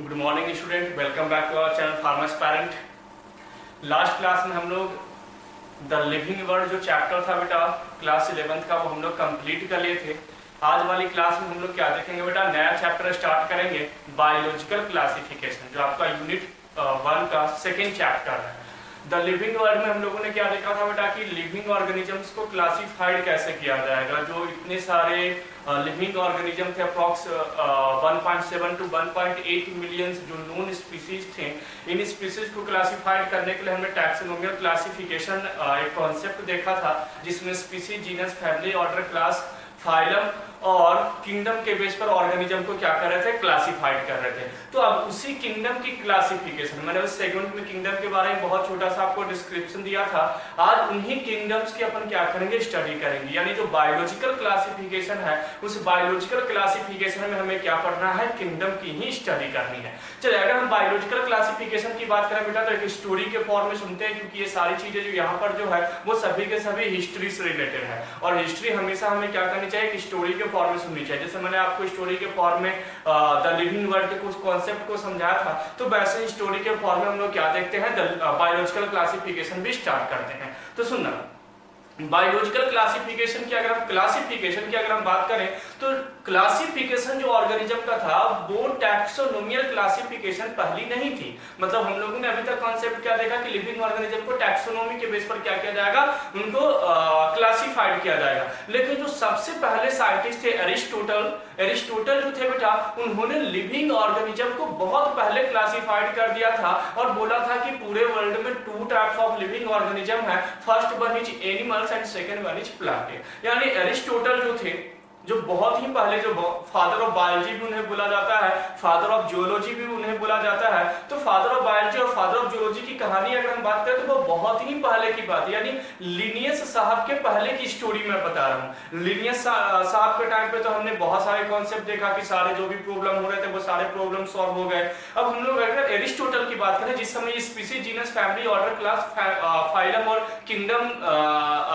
Good morning student, welcome back to our channel farmers parent. Last class में हम लोग the living world जो chapter था बेटा क्लास 11th का, वो हम लोग कंप्लीट कर लिए थे। आज वाली क्लास में हम लोग क्या देखेंगे बेटा, नया चैप्टर स्टार्ट करेंगे, बायोलॉजिकल क्लासिफिकेशन, जो आपका यूनिट 1 का सेकेंड चैप्टर है। द लिविंग वर्ल्ड में हम लोगों ने क्या देखा था बेटा कि लिविंग ऑर्गेनिजम्स को क्लासिफाइड कैसे किया जाएगा। जो इतने सारे लिविंग ऑर्गेनिज्म थे, अप्रॉक्स 1.7 to 1.8 मिलियन जो नोन स्पीसीज थे, इन स्पीसीज को क्लासिफाइड करने के लिए हमने टैक्सोनोमियल क्लासिफिकेशन एक कॉन्सेप्ट देखा था, जिसमें species, genus, family, order, class, phylum और किंगडम के बेस पर ऑर्गेनिज्म को क्या कर रहे थे, क्लासिफाइड कर रहे थे। तो अब उसी किंगडम की क्लासिफिकेशन, मैंने उस सेगमेंट में किंगडम के बारे में बहुत छोटा सा आपको डिस्क्रिप्शन दिया था। आज उन्हीं किंगडम्स की अपन क्या करेंगे, स्टडी करेंगे। यानी जो बायोलॉजिकल क्लासिफिकेशन है, उस बायोलॉजिकल क्लासिफिकेशन में हमें क्या पढ़ना है, किंगडम की ही स्टडी करनी है। चलिए, अगर हम बायोलॉजिकल क्लासिफिकेशन की बात करें बेटा, तो एक स्टोरी के फॉर्म में सुनते हैं, क्योंकि ये सारी चीजें जो यहाँ पर जो है वो सभी के सभी हिस्ट्री से रिलेटेड है, और हिस्ट्री हमेशा हमें क्या करनी चाहिए, एक स्टोरी के फॉर्म में सुननी चाहिए। जैसे मैंने आपको स्टोरी के फॉर्म में द लिविंग वर्ल्ड के कुछ कॉन्सेप्ट को समझाया था, तो वैसे स्टोरी के फॉर्म में हम लोग क्या देखते हैं, बायोलॉजिकल क्लासिफिकेशन भी स्टार्ट करते हैं। तो सुनना, बायोलॉजिकल क्लासिफिकेशन की अगर हम बात करें, तो क्लासिफिकेशन जो ऑर्गेनिज्म का था वो टैक्सोनोमियल क्लासिफिकेशन पहली नहीं थी। मतलब हम लोगों ने अभी तक कॉन्सेप्ट क्या देखा कि लिविंग ऑर्गेनिज्म को टैक्सोनोमी के बेस पर क्या किया जाएगा, उनको क्लासिफाइड किया जाएगा। लेकिन जो सबसे पहले साइंटिस्ट थे एरिस्टोटल जो थे बेटा, उन्होंने लिविंग ऑर्गेनिज्म को बहुत पहले क्लासिफाइड कर दिया था और बोला था कि पूरे वर्ल्ड में 2 टाइप्स ऑफ लिविंग ऑर्गेनिज्म है, first one is animals and second one is plant. यानी एरिस्टोटल जो थे, जो बहुत ही पहले, जो फादर ऑफ बायोलॉजी भी उन्हें बोला जाता है, फादर ऑफ जियोलॉजी भी उन्हें बोला जाता है। तो फादर ऑफ बायोलॉजी और फादर ऑफ जियोलॉजी की कहानी अगर हम बात करें तो वो बहुत ही पहले की बात है, यानी लिनियस साहब के पहले की स्टोरी मैं बता रहा हूँ। लिनियस साहब के टाइम पे तो हमने बहुत सारे कॉन्सेप्ट देखा कि सारे जो भी प्रॉब्लम हो रहे थे वो सारे प्रॉब्लम सॉल्व हो गए। अब हम लोग अगर एरिस्टोटल की बात करें, जिस समय species, genus, family, order, class, phylum और किंगडम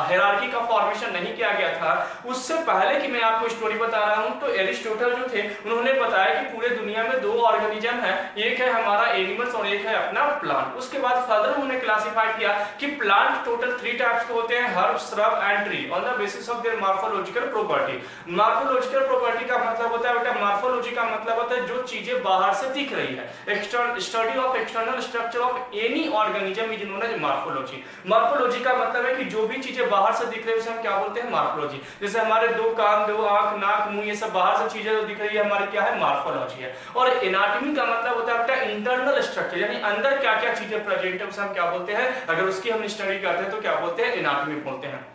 हायरार्की का फॉर्मेशन नहीं किया गया था, उससे पहले की मैं आपको स्टोरी बता रहा हूं। तो एरिस्टोटल जो थे, उन्होंने बताया कि पूरे दुनिया में 2 ऑर्गेनिज्म है, एक है हमारा एनिमल्स और एक है अपना प्लांट। उसके बाद फर्दर उन्होंने क्लासिफाई किया कि प्लांट टोटल 3 टाइप्स के होते हैं, herb, shrub and tree, on the basis of their morphological property. Morphological property का मतलब होता है बेटा, मॉर्फोलॉजी का मतलब होता है जो चीजें बाहर से दिख रही है, study of external structure of any organism is known as morphology. Morphology का मतलब है कि जो भी चीजें बाहर से दिख रही है उसे हम क्या बोलते हैं, मॉर्फोलॉजी। जैसे हमारे 2 कान, 2 आंख, नाक, मुंह, ये सब बाहर से चीजें जो दिख रही है हमारी क्या है, मॉर्फोलॉजी है। और एनाटॉमी का मतलब होता है बेटा इंटरनल स्ट्रक्चर, यानी अंदर क्या क्या चीजें प्रेजेंट है उसे हम क्या बोलते हैं, अगर उसकी हम स्टडी करते हैं तो क्या बोलते हैं, एनाटॉमी बोलते हैं।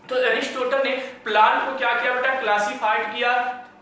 तो एरिस्टोटल ने प्लांट को क्या किया बेटा, क्लासिफाइड किया।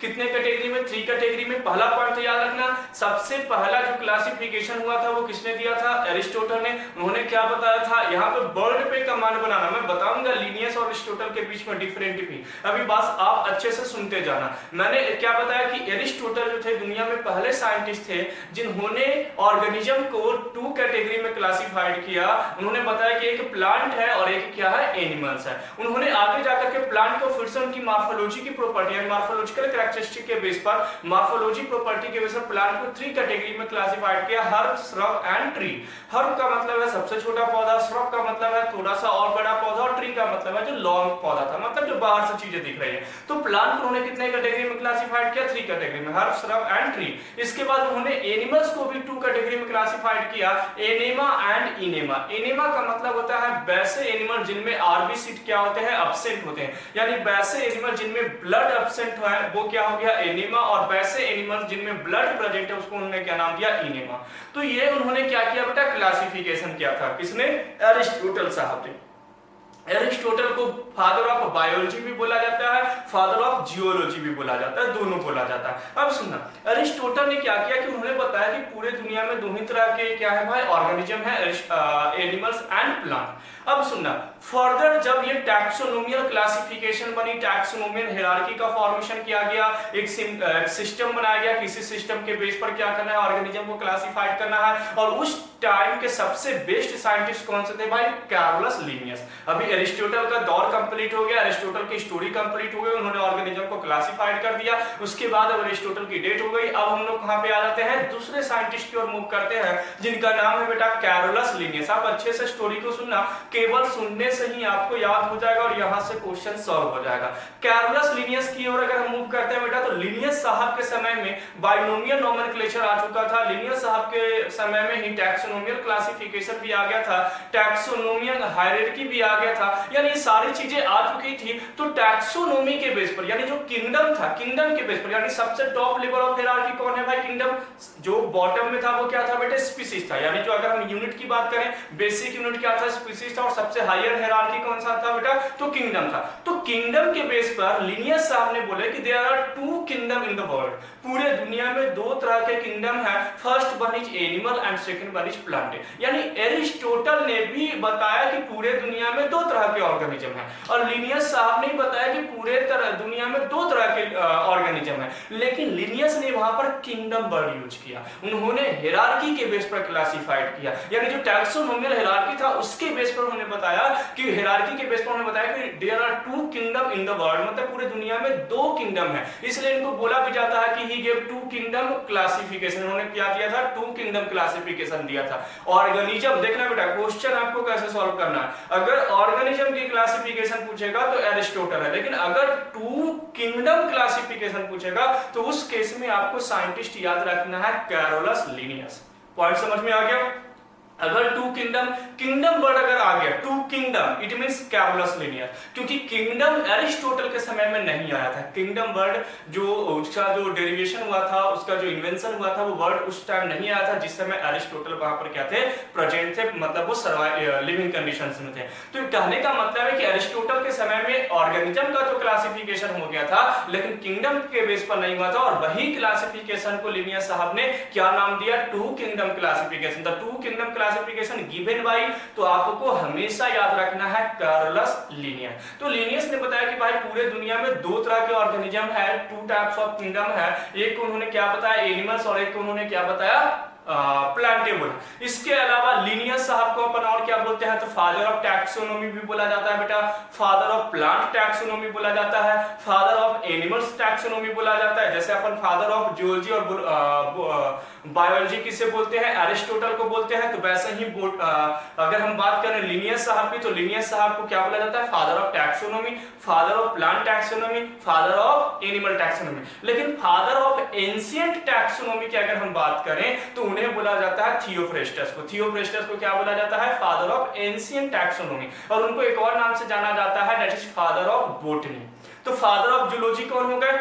कितने कैटेगरी में, 3 कैटेगरी में। पहला पॉइंट तो याद रखना, सबसे पहला जो क्लासिफिकेशन हुआ था वो किसने दिया था, एरिस्टोटल ने। उन्होंने क्या बताया था, यहाँ पे बर्ड पे कमांड बनाना, मैं बताऊंगा लिनियस और एरिस्टोटल के बीच में डिफरेंट भी, अभी बात आप अच्छे से सुनते जाना। मैंने क्या बताया कि एरिस्टोटल जो थे दुनिया में पहले साइंटिस्ट थे जिन्होंने ऑर्गेनिज्म को 2 कैटेगरी में क्लासिफाइड किया। उन्होंने बताया कि एक प्लांट है और एक क्या है, एनिमल्स है। उन्होंने आगे जाकर के प्लांट को फिर से उनकी मॉर्फोलॉजी की प्रॉपर्टी, मॉर्फोलॉजिकल कैरेक्टरिस्टिक के बेस पर, मॉर्फोलॉजी प्रॉपर्टी के बेस पर प्लांट को 3 कैटेगरी में क्लासिफाइड किया, herb, shrub and tree. Herb का मतलब है सबसे छोटा पौधा, श्रब का मतलब है थोड़ा सा और बड़ा पौधा, और ट्री का मतलब है जो लॉन्ग पौधा था, मतलब जो बाहर से चीजें दिख रही है। तो प्लांट को उन्होंने कितने कैटेगरी में क्लासिफाइड किया, 3 कैटेगरी में, हर्ब, श्रब एंड ट्री। इसके बाद उन्होंने एनिमल्स को भी 2 कैटेगरी में क्लासिफाइड किया, एनेमा एंड इनेमा। एनेमा का मतलब होता है वैसे एनिमल जिनमें आरबीसी क्या होते हैं, एब्सेंट होते हैं, यानी वैसे एनिमल जिनमें ब्लड एब्सेंट है वो क्या हो गया, एनिमा। और वैसे एनिमल्स जिनमें ब्लड प्रेजेंट है उसको उन्होंने क्या नाम दिया, इनेमा। तो ये उन्होंने क्या किया बेटा, क्लासिफिकेशन किया था, किसने, एरिस्टोटल साहब ने। एरिस्टोटल को फादर ऑफ बायोलॉजी भी बोला जाता है, फादर ऑफ जियोलॉजी भी बोला जाता है, दोनों बोला जाता है। अब सुनना, एरिस्टोटल ने क्या किया कि उन्होंने बताया कि पूरे दुनिया में 2 ही तरह के क्या है भाई, ऑर्गेनिज्म है, एनिमल्स एंड प्लांट। अब सुनना, फर्दर जब ये टैक्सोनोमियल क्लासिफिकेशन बनी, टैक्सोनोमियल हायरार्की का फॉर्मेशन किया गया, एक सिस्टम बनाया गया, किसी सिस्टम के बेस पर क्या करना है, ऑर्गेनिज्म को क्लासिफाइड करना है। और उस टाइम के सबसे बेस्ट साइंटिस्ट कौन से थे भाई? Carolus Linnaeus. अभी एरिस्टोटल का दौर कंप्लीट हो गया, एरिस्टोटल की स्टोरी कंप्लीट हो गई, उन्होंने ऑर्गेनिज्म को क्लासिफाइड कर दिया, उसके बाद अब एरिस्टोटल की डेथ हो गई। अब हम लोग कहां पे आ जाते हैं? दूसरे साइंटिस्ट की ओर मूव करते हैं जिनका नाम है बेटा कैरोलस लिनियस। आप अच्छे से स्टोरी को सुनना, केवल सुनने से ही आपको याद हो जाएगा और यहां से क्वेश्चन सॉल्व हो जाएगा। कैरोलस लिनियस की ओर अगर हम मूव करते हैं बेटा, तो लिनियस साहब के समय में बाइनोमियल नोमेनक्लेचर आ चुका था, लिनियस साहब के समय में ही टैक्सोनोमियल क्लासिफिकेशन भी आ गया था, टैक्सोनोमियल हायरार्की भी आ गया था, यानी ये सारी चीजें आ चुकी थी। तो टैक्सोनोमी के बेस पर, यानी जो किंगडम था, किंगडम के बेस पर, यानी सबसे टॉप लेवल ऑफ हायरार्की कौन है भाई? किंगडम। जो बॉटम में था वो क्या था बेटे? स्पीसीज था। यानी जो अगर हम यूनिट की बात करें, बेसिक यूनिट क्या था? स्पीसीज था। और सबसे हायर हायरार्की कौन सा था बेटा? तो किंगडम था। तो किंगडम के बेस पर लिनियस साहब ने बोले कि there are two kingdom in the world, पूरे दुनिया में दो तरह के किंगडम है, first one is animal and second one is plant. यानी एरिस्टोटल ने भी बताया कि पूरे दुनिया में दो तरह के ऑर्गेनिज्म है, और लिनियस साहब ने बताया कि पूरे दुनिया में दो तरह के ऑर्गेनिज्म है। लेकिन लिनियस ने वहां पर किंगडम वर्ड यूज किया, उन्होंने हायरार्की के बेस पर क्लासिफाइड किया, यानी जो टैक्सोनोमियल हायरार्की था उसके बेस पर उन्होंने बताया कि हायरार्की के बेस पर उन्होंने बताया कि there are two kingdom in the world, मतलब पूरे दुनिया में दो किंगडम है। इसलिए इनको बोला भी जाता है कि ही गिव टू किंगडम क्लासिफिकेशन। उन्होंने क्या दिया था? टू किंगडम क्लासिफिकेशन दिया था। ऑर्गेनिज्म, देखना बेटा क्वेश्चन आपको कैसे सॉल्व करना है। अगर ऑर्गेनिज्म की क्लासिफिकेशन पूछेगा तो एरिस्टोटल है, लेकिन अगर टू किंगडम क्लासिफिकेशन पूछेगा तो उस केस में आपको साइंटिस्ट याद रखना है कैरोलस लिनियस। पॉइंट समझ में आ गया? अगर टू किंगडम, किंगडम वर्ड अगर आ गया, two kingdom, it means Carolus Linnaeus, क्योंकि किंगडम एरिस्टोटल के समय में नहीं आया था। किंगडम वर्ड जो उसका जो डेरिवेशन हुआ था, उसका जो इन्वेंशन हुआ था, वो वर्ड उस टाइम नहीं आया था जिस समय एरिस्टोटल वहां पर क्या थे? प्रेजेंट थे, मतलब वो लिविंग कंडीशंस में थे। तो कहने का मतलब है कि एरिस्टोटल के समय में ऑर्गेनिज्म का तो क्लासिफिकेशन हो गया था, लेकिन किंगडम के बेस पर नहीं हुआ था, और वही क्लासिफिकेशन को लिनियस साहब ने क्या नाम दिया? Two kingdom classification. The two kingdom classification given by, तो आपको हमेशा याद रखना है कैरोलस लिनियस। तो लिनियस ने बताया कि भाई पूरे दुनिया में दो तरह के ऑर्गेनिज्म है, टू टाइप्स ऑफ किंगडम है। एक उन्होंने क्या बताया? एनिमल्स, और एक उन्होंने क्या बताया? प्लांटेबल। इसके अलावा लिनियस साहब को अपन और क्या बोलते हैं? तो फादर ऑफ टैक्सोनोमी भी बोला जाता है बेटा, फादर ऑफ प्लांट टैक्सोनोमी बोला जाता है, फादर ऑफ एनिमल्स टैक्सोनोमी बोला जाता है। जैसे अपन फादर ऑफ जियोलॉजी और बायोलॉजी किसे बोलते हैं? एरिस्टोटल को बोलते हैं। तो वैसे ही अगर हम बात करें लिनियस साहब की, तो लिनियस साहब को क्या बोला जाता है? Father of taxonomy, father of plant taxonomy, father of animal taxonomy. लेकिन फादर ऑफ एंशिएंट टैक्सोनोमी की अगर हम बात करें तो उन्हें बोला जाता है थियोफ्रेस्टस को। थियोफ्रेस्टस को क्या बोला जाता है? Father of ancient taxonomy. और उनको एक और नाम से जाना जाता है, that is father of botany. तो फादर ऑफ जूलॉजी कौन हो गए?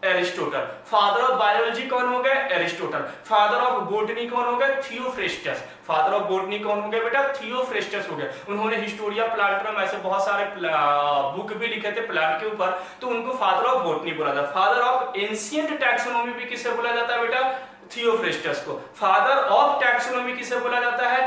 एरिस्टोटल। फादर ऑफ बायोलॉजी कौन हो गए? एरिस्टोटल। फादर ऑफ बोटनी कौन हो गए? थियोफ्रेस्टस। फादर ऑफ बोटनी कौन हो गए बेटा? थियोफ्रेस्टस हो गए। उन्होंने हिस्टोरिया प्लांटम ऐसे बहुत सारे बुक भी लिखे थे प्लांट के ऊपर, तो उनको फादर ऑफ बोटनी बोला जाता है। फादर ऑफ एंशिएंट टैक्सोनॉमी भी किसे बोला जाता है बेटा? थियोफ्रेस्टस को। फादर ऑफ टैक्सोनॉमी किसे बोला जाता है?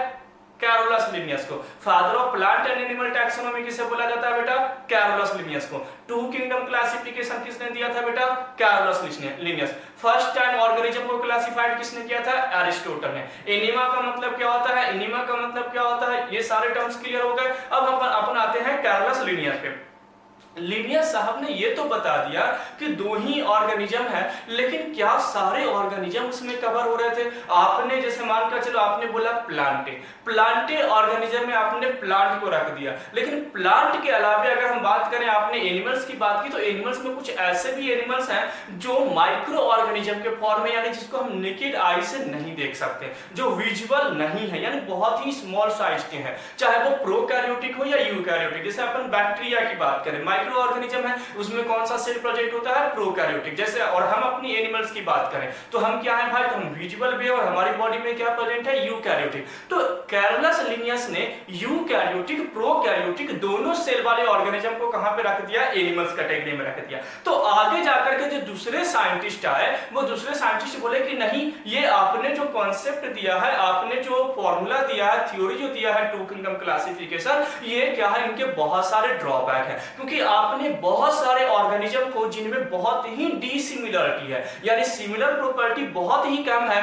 कैरोलस लिनियस को। Father of plant and animal taxonomy किसे बोला जाता है बेटा? कैरोलस लिनियस को। टू किंगडम क्लासिफिकेशन किसने दिया था बेटा? Carolus Linnaeus. First time organism को क्लासिफाइड किसने किया था? एरिस्टोटल ने। एनिमा का मतलब क्या होता है? एनिमा का मतलब क्या होता है? ये सारे टर्म्स क्लियर हो गए। अब हम अपन आते हैं कैरोलस लिनियस पे। लिनियस साहब ने ये तो बता दिया कि दो ही ऑर्गेनिज्म है, लेकिन क्या सारे ऑर्गेनिज्म उसमें कवर हो रहे थे? आपने जैसे मानकर चलो, आपने बोला प्लांटे ऑर्गेनिज्म में आपने प्लांट को रख दिया, लेकिन प्लांट के अलावा अगर हम बात करें, आपने एनिमल्स की बात की, तो एनिमल्स में कुछ ऐसे भी एनिमल्स हैं जो माइक्रो ऑर्गेनिज्म के फॉर्म में, यानी जिसको हम नेकेड आई से नहीं देख सकते, जो विजुअल नहीं है, यानी बहुत ही स्मॉल साइज के हैं, चाहे वो प्रोकैरियोटिक हो या यूकैरियोटिक। जैसे अपन बैक्टीरिया की बात करें, माइक्रो ऑर्गेनिज्म है उसमें कौन सा सेल प्रेजेंट होता है, प्रोकैरियोटिक। जैसे और हम अपनी एनिमल्स की बात करें तो हम क्या है भाई, तो हम विजिबल भी है और हमारी बॉडी में क्या प्रेजेंट है, यूकैरियोटिक। तो कैरोलस लिनियस ने यूकैरियोटिक प्रोकैरियोटिक दोनों सेल वाले ऑर्गेनिज्म को कहां पे रख दिया, एनिमल्स कैटेगरी में रख दिया। तो आगे जाकर के जो दूसरे साइंटिस्ट आए वो दूसरे साइंटिस्ट बोले कि नहीं, ये आपने जो कॉन्सेप्ट दिया है, आपने जो फॉर्मूला दिया है, थ्योरी जो दिया है टू किंगडम क्लासिफिकेशन, ये क्या है, इनके बहुत सारे ड्रॉबैक है। क्योंकि आपने बहुत सारे ऑर्गेनिज्म को जिनमें बहुत ही डिसिमिलरिटी है, यानी सिमिलर प्रॉपर्टी बहुत ही कम है,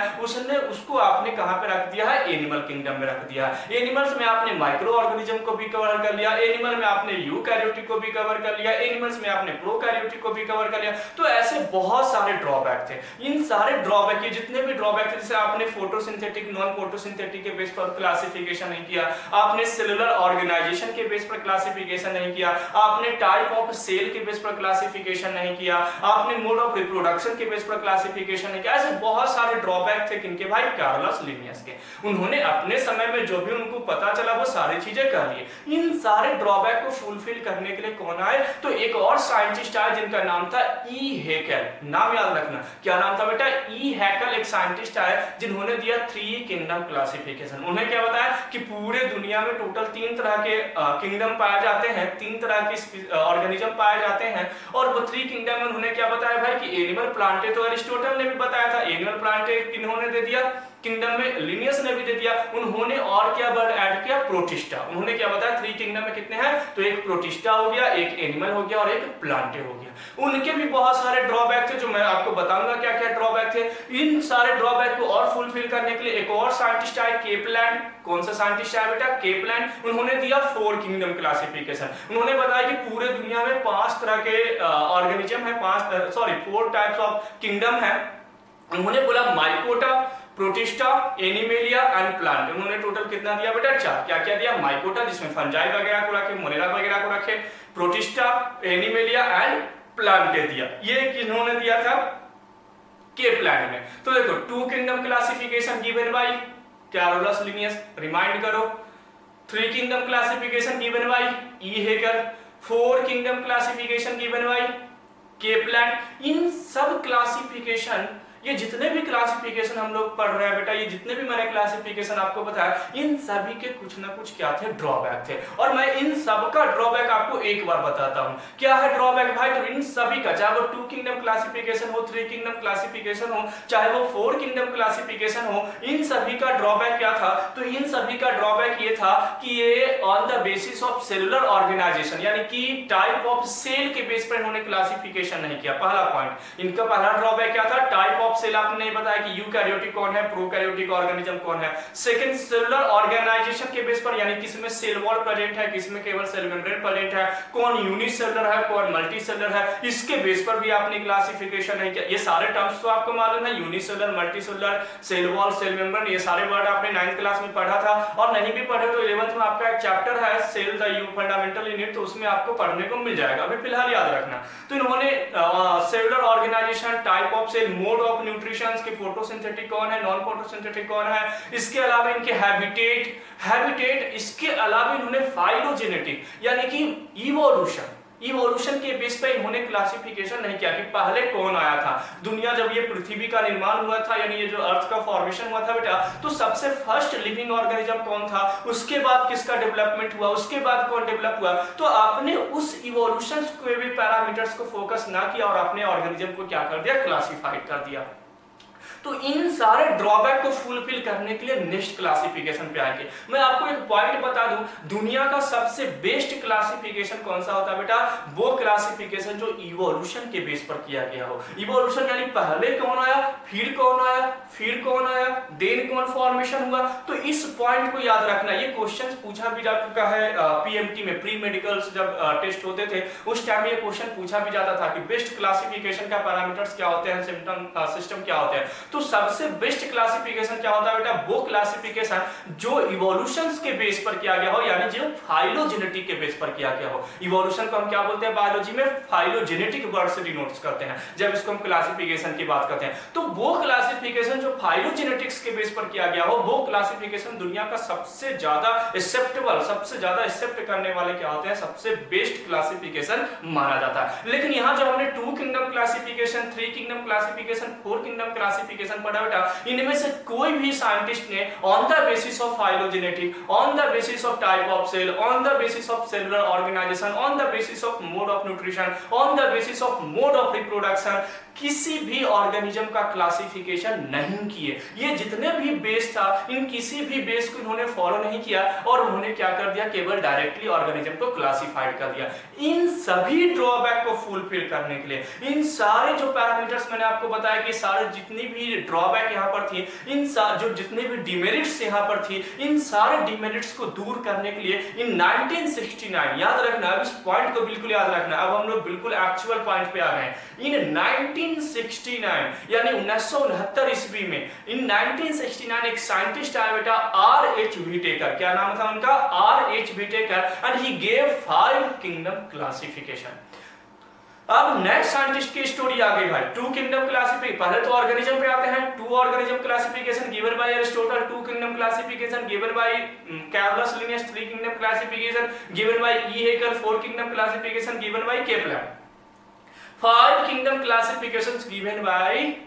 उसको आपने कहां पे रख दिया है, एनिमल किंगडम में रख दिया है। एनिमल्स में आपने माइक्रो ऑर्गेनिज्म को भी कवर कर लिया, एनिमल में आपने यूकैरियोटिक को भी कवर कर लिया, एनिमल्स में आपने प्रोकैरियोटिक को भी कवर कर लिया। तो ऐसे बहुत सारे ड्रॉबैक थे। इन सारे ड्रॉबैक, ये जितने भी ड्रॉबैक थे, जैसे आपने फोटोसिंथेटिक नॉन फोटोसिंथेटिक के बेस पर क्लासिफिकेशन नहीं किया, आपने सेलुलर ऑर्गेनाइजेशन के बेस पर क्लासिफिकेशन नहीं किया, आपने टाइप ऑफ सेल के बेस पर क्लासिफिकेशन नहीं किया, आपने मोड ऑफ रिप्रोडक्शन के बेस पर क्लासिफिकेशन नहीं किया। ऐसे बहुत सारे ड्रॉबैक थे किनके भाई, कार्लस लिनियस के। उन्होंने अपने समय में जो भी उनको पता चला वो सारी चीजें कर लिए। इन सारे ड्रॉबैक को फुलफिल करने के लिए कौन आए, तो एक और साइंटिस्ट आए जिनका नाम था ई हैकेल। नाम याद रखना, क्या नाम था बेटा, ई हैकेल। एक साइंटिस्ट आए जिन्होंने दिया 3 किंगडम क्लासिफिकेशन। उन्हें क्या बताया कि पूरे दुनिया में टोटल 3 तरह के किंगडम पाए जाते हैं, 3 तरह के ऑर्गेनिज्म पाए जाते हैं। और वो 3 किंगडम में उन्होंने क्या बताया भाई कि एनिमल प्लांटे, तो अरिस्टोटल ने भी बताया था, एनिमल प्लांटे किन्होंने दे दिया किंगडम में, लिनियस ने भी दे दिया। उन्होंने और क्या वर्ड ऐड किया, प्रोटिस्टा। उन्होंने क्या बताया 3 किंगडम में कितने हैं, तो एक प्रोटिस्टा हो गया, एक एनिमल हो गया और एक प्लांटे हो गया। उनके भी बहुत सारे ड्रॉबैक थे जो मैं आपको बताऊंगा क्या क्या ड्रॉबैक थे। इन सारे ड्रॉबैक को और फुलफिल करने के लिए एक और साइंटिस्ट आए, केपलैंड। कौन सा साइंटिस्ट आया बेटा, केपलैंड। उन्होंने दिया 4 किंगडम क्लासिफिकेशन। उन्होंने बताया कि पूरे दुनिया में 5 तरह के ऑर्गेनिज्म है, 4 टाइप्स ऑफ किंगडम है। उन्होंने बोला mycota, protista, animalia and plant. उन्होंने टोटल कितना दिया बेटा, 4। क्या क्या दिया, माइकोटा जिसमें फंजाई वगैरह को रखे, मोनेरा वगैरह को रखे, प्रोटिस्टा, एनिमेलिया एंड प्लांटे दिया। ये किन्होंने दिया था, केपलैंड में। तो देखो 2 kingdom classification given by Carolus Linnaeus, remind करो। 3 kingdom classification given by E Haeckel, 4 kingdom classification given by Copeland. इन सब क्लासिफिकेशन, ये जितने भी क्लासिफिकेशन हम लोग पढ़ रहे हैं बेटा, ये जितने भी मैंने क्लासिफिकेशन आपको बताया, इन सभी के कुछ ना कुछ क्या थे, ड्रॉबैक थे। और मैं इन सब का ड्रॉबैक आपको एक बार बताता हूं। क्या है ड्रॉबैक भाई, तो इन सभी का, चाहे वो 2 किंगडम क्लासिफिकेशन हो, 3 किंगडम क्लासिफिकेशन हो, चाहे वो 4 किंगडम क्लासिफिकेशन हो, इन सभी का ड्रॉबैक क्या था, तो इन सभी का ड्रॉबैक ये था कि ये on the basis of cellular organisation, यानी कि टाइप ऑफ सेल के बेस पर इन्होंने क्लासिफिकेशन नहीं किया। पहला पॉइंट इनका, पहला ड्रॉबैक क्या था, टाइप ऑफ सेल आपने नहीं बताया कि यूकैरियोटिक कौन है, प्रोकैरियोटिक ऑर्गेनिज्म कौन है। सेकंड, सेलुलर ऑर्गेनाइजेशन के बेस पर, यानी किसमें सेल वॉल प्रेजेंट है, किसमें केवल सेल मेम्ब्रेन प्रेजेंट है, कौन यूनिसेलुलर है, कौन मल्टीसेलुलर है, इसके बेस पर भी आपने क्लासिफिकेशन नहीं किया। ये सारे टर्म्स तो आपको मालूम है, unicellular, multicellular, cell wall, cell membrane, ये सारे वर्ड आपने 9th क्लास में पढ़ा था। और नहीं भी पढ़े तो 11th में आपका एक चैप्टर है cell the you fundamental unit, तो उसमें आपको पढ़ने को मिल जाएगा। अभी फिलहाल याद रखना। तो इन्होंने cellular organisation, type of cell, mode of nutrition, के फोटोसिंथेटिक कौन है, नॉन फोटोसिंथेटिक कौन है, इसके अलावा इनके हैबिटेट, इसके अलावा इन्होंने फाइलोजेनेटिक यानी कि इवोल्यूशन के बेस पे इन्होंने क्लासिफिकेशन नहीं किया कि पहले कौन आया था। दुनिया जब ये पृथ्वी का निर्माण हुआ था, यानी ये जो अर्थ का फॉर्मेशन हुआ था बेटा, तो सबसे फर्स्ट लिविंग ऑर्गेनिज्म कौन था, उसके बाद किसका डेवलपमेंट हुआ, उसके बाद कौन डेवलप हुआ। तो आपने उस इवोल्यूशन के भी पैरामीटर्स को फोकस ना किया और आपने ऑर्गेनिज्म को क्या कर दिया, क्लासिफाइड कर दिया। तो इन सारे ड्रॉबैक को फुलफिल करने के लिए नेक्स्ट क्लासिफिकेशन पे आएंगे। मैं आपको एक पॉइंट बता दूं, दुनिया का सबसे बेस्ट क्लासिफिकेशन कौन सा होता है बेटा, वो क्लासिफिकेशन जो इवोल्यूशन के बेस पर किया गया हो। इवोल्यूशन यानी पहले कौन आया, फिर कौन आया, फिर कौन आया, देन कौन फॉर्मेशन हुआ। तो इस पॉइंट को याद रखना। ये क्वेश्चन पूछा भी जा चुका है पीएमटी में, प्री मेडिकल्स जब टेस्ट होते थे उस टाइम ये क्वेश्चन पूछा भी जाता था कि बेस्ट क्लासिफिकेशन का पैरामीटर्स क्या होते हैं, सिस्टम क्या होते हैं। तो सबसे बेस्ट क्लासिफिकेशन क्या होता है बेटा, वो क्लासिफिकेशन जो इवोल्यूशन के बेस पर किया गया हो, यानी जो फाइलोजेनेटिक के बेस पर किया गया हो। इवोल्यूशन को हम क्या बोलते हैं बायोलॉजी में, फाइलोजेनेटिक वर्ड से डिनोट करते हैं जब इसको हम क्लासिफिकेशन की बात करते हैं। तो वो क्लासिफिकेशन जो फाइलोजेनेटिक्स के बेस पर किया गया हो, वो क्लासिफिकेशन दुनिया का सबसे ज्यादा एक्सेप्टेबल, सबसे ज्यादा एक्सेप्ट करने वाले क्या होते हैं, सबसे बेस्ट क्लासिफिकेशन माना जाता है। लेकिन यहां जब हमने 2 kingdom classification, 3 kingdom classification, 4 kingdom classification पढ़ा बेटा, इनमें से कोई भी साइंटिस्ट ने on the basis of phylogenetic, on the basis of type of cell, on the basis of cellular organisation, on the basis of mode of nutrition, on the basis of mode of reproduction किसी भी organism का classification नहीं किए। ये जितने भी base था, इन किसी भी बेस को इन्होंने फॉलो नहीं किया और उन्होंने क्या कर दिया, केवल डायरेक्टली ऑर्गेनिज्म को क्लासिफाइड कर दिया। इन सभी ड्रॉबैक को फुलफिल करने के लिए, इन सारे जो पैरामीटर्स मैंने आपको बताया कि सारे जितनी भी ड्रॉबैक यहाँ पर थी, इन जो जितने भी डिमेरिट्स यहाँ पर थी, इन सारे डिमेरिट्स को दूर करने के लिए इन 1969, याद रखना इस पॉइंट को बिल्कुल याद रखना, अब हम लोग बिल्कुल एक्चुअल पॉइंट पे आ गए हैं। इन 1969 यानी 1969 ईस्वी में, इन 1969 एक साइंटिस्ट आया बेटा R.H. व्हिटेकर, क्या नाम था उनका, R.H. Whittaker, and he gave 5 kingdom classification. अब नेक्स्ट साइंटिस्ट की स्टोरी आ गई भाई, 2 किंगडम क्लासिफिकेशन। पहले तो ऑर्गेनिज्म पे आते हैं, 2 organism classification given bye Aristotle, 2 kingdom classification given bye Carlos Linnaeus, 3 kingdom classification given by E Haeckel, 4 kingdom classification given bye Kepler, 5 kingdom classifications given by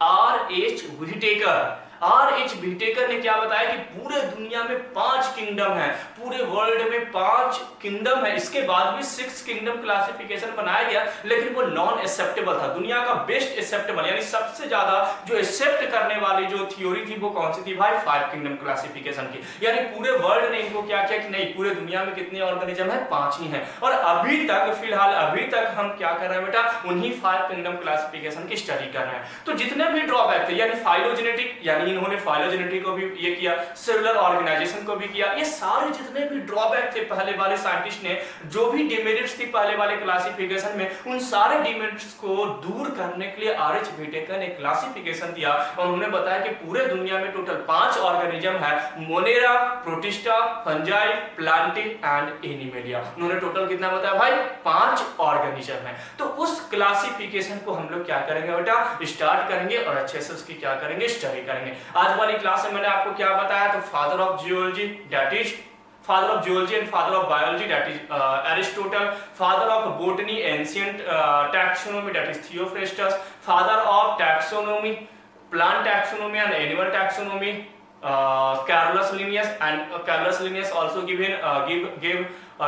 R.H. Whittaker। R.H. Whittaker ने क्या बताया कि पूरे दुनिया में 5 किंगडम है, पूरे world में 5 किंगडम है। इसके बाद भी 6 किंगडम क्लासिफिकेशन बनाया गया, लेकिन वो नॉन एक्सेप्टेबल था। दुनिया का बेस्ट एक्सेप्टेबल यानी सबसे ज्यादा जो एक्सेप्ट करने वाली जो थ्योरी थी वो कौन सी थी भाई, 5 किंगडम क्लासिफिकेशन की। यानी पूरे वर्ल्ड ने इनको क्या किया कि नहीं, पूरे दुनिया में कितने ऑर्गेनिज्म है, 5 ही है। और अभी तक फिलहाल अभी तक हम क्या कर रहे हैं बेटा, उन्हीं 5 किंगडम क्लासिफिकेशन की स्टडी कर रहे हैं। तो जितने भी ड्रॉबैक थे, यानी फाइलोजेनेटिक, यानी इन्होंने फाइलोजेनेटिक को भी ये किया, सेलुलर ऑर्गेनाइजेशन को भी किया, ये सारे जितने भी ड्रॉबैक थे पहले वाले साइंटिस्ट ने, जो भी डिमेरिट्स थी पहले वाले क्लासिफिकेशन में, उन सारे डिमेरिट्स को दूर करने के लिए R.H. व्हिटेकर ने क्लासिफिकेशन दिया और उन्होंने बताया कि पूरे दुनिया में टोटल 5 ऑर्गेनिज्म है, Monera, Protista, fungi, Plantae and animalia. उन्होंने टोटल कितना बताया भाई, 5 ऑर्गेनिज्म है। तो उस क्लासिफिकेशन को हम लोग क्या करेंगे बेटा, स्टार्ट करेंगे और अच्छे से उसकी क्या करेंगे, स्टडी करेंगे। आज वाली क्लास में मैंने आपको क्या बताया, तो father of geology that is father of geology and father of biology that is Aristotle, father of botany ancient taxonomy that is Theophrastus, father of taxonomy plant taxonomy and animal taxonomy Carolus Linnaeus, and Carolus Linnaeus also gave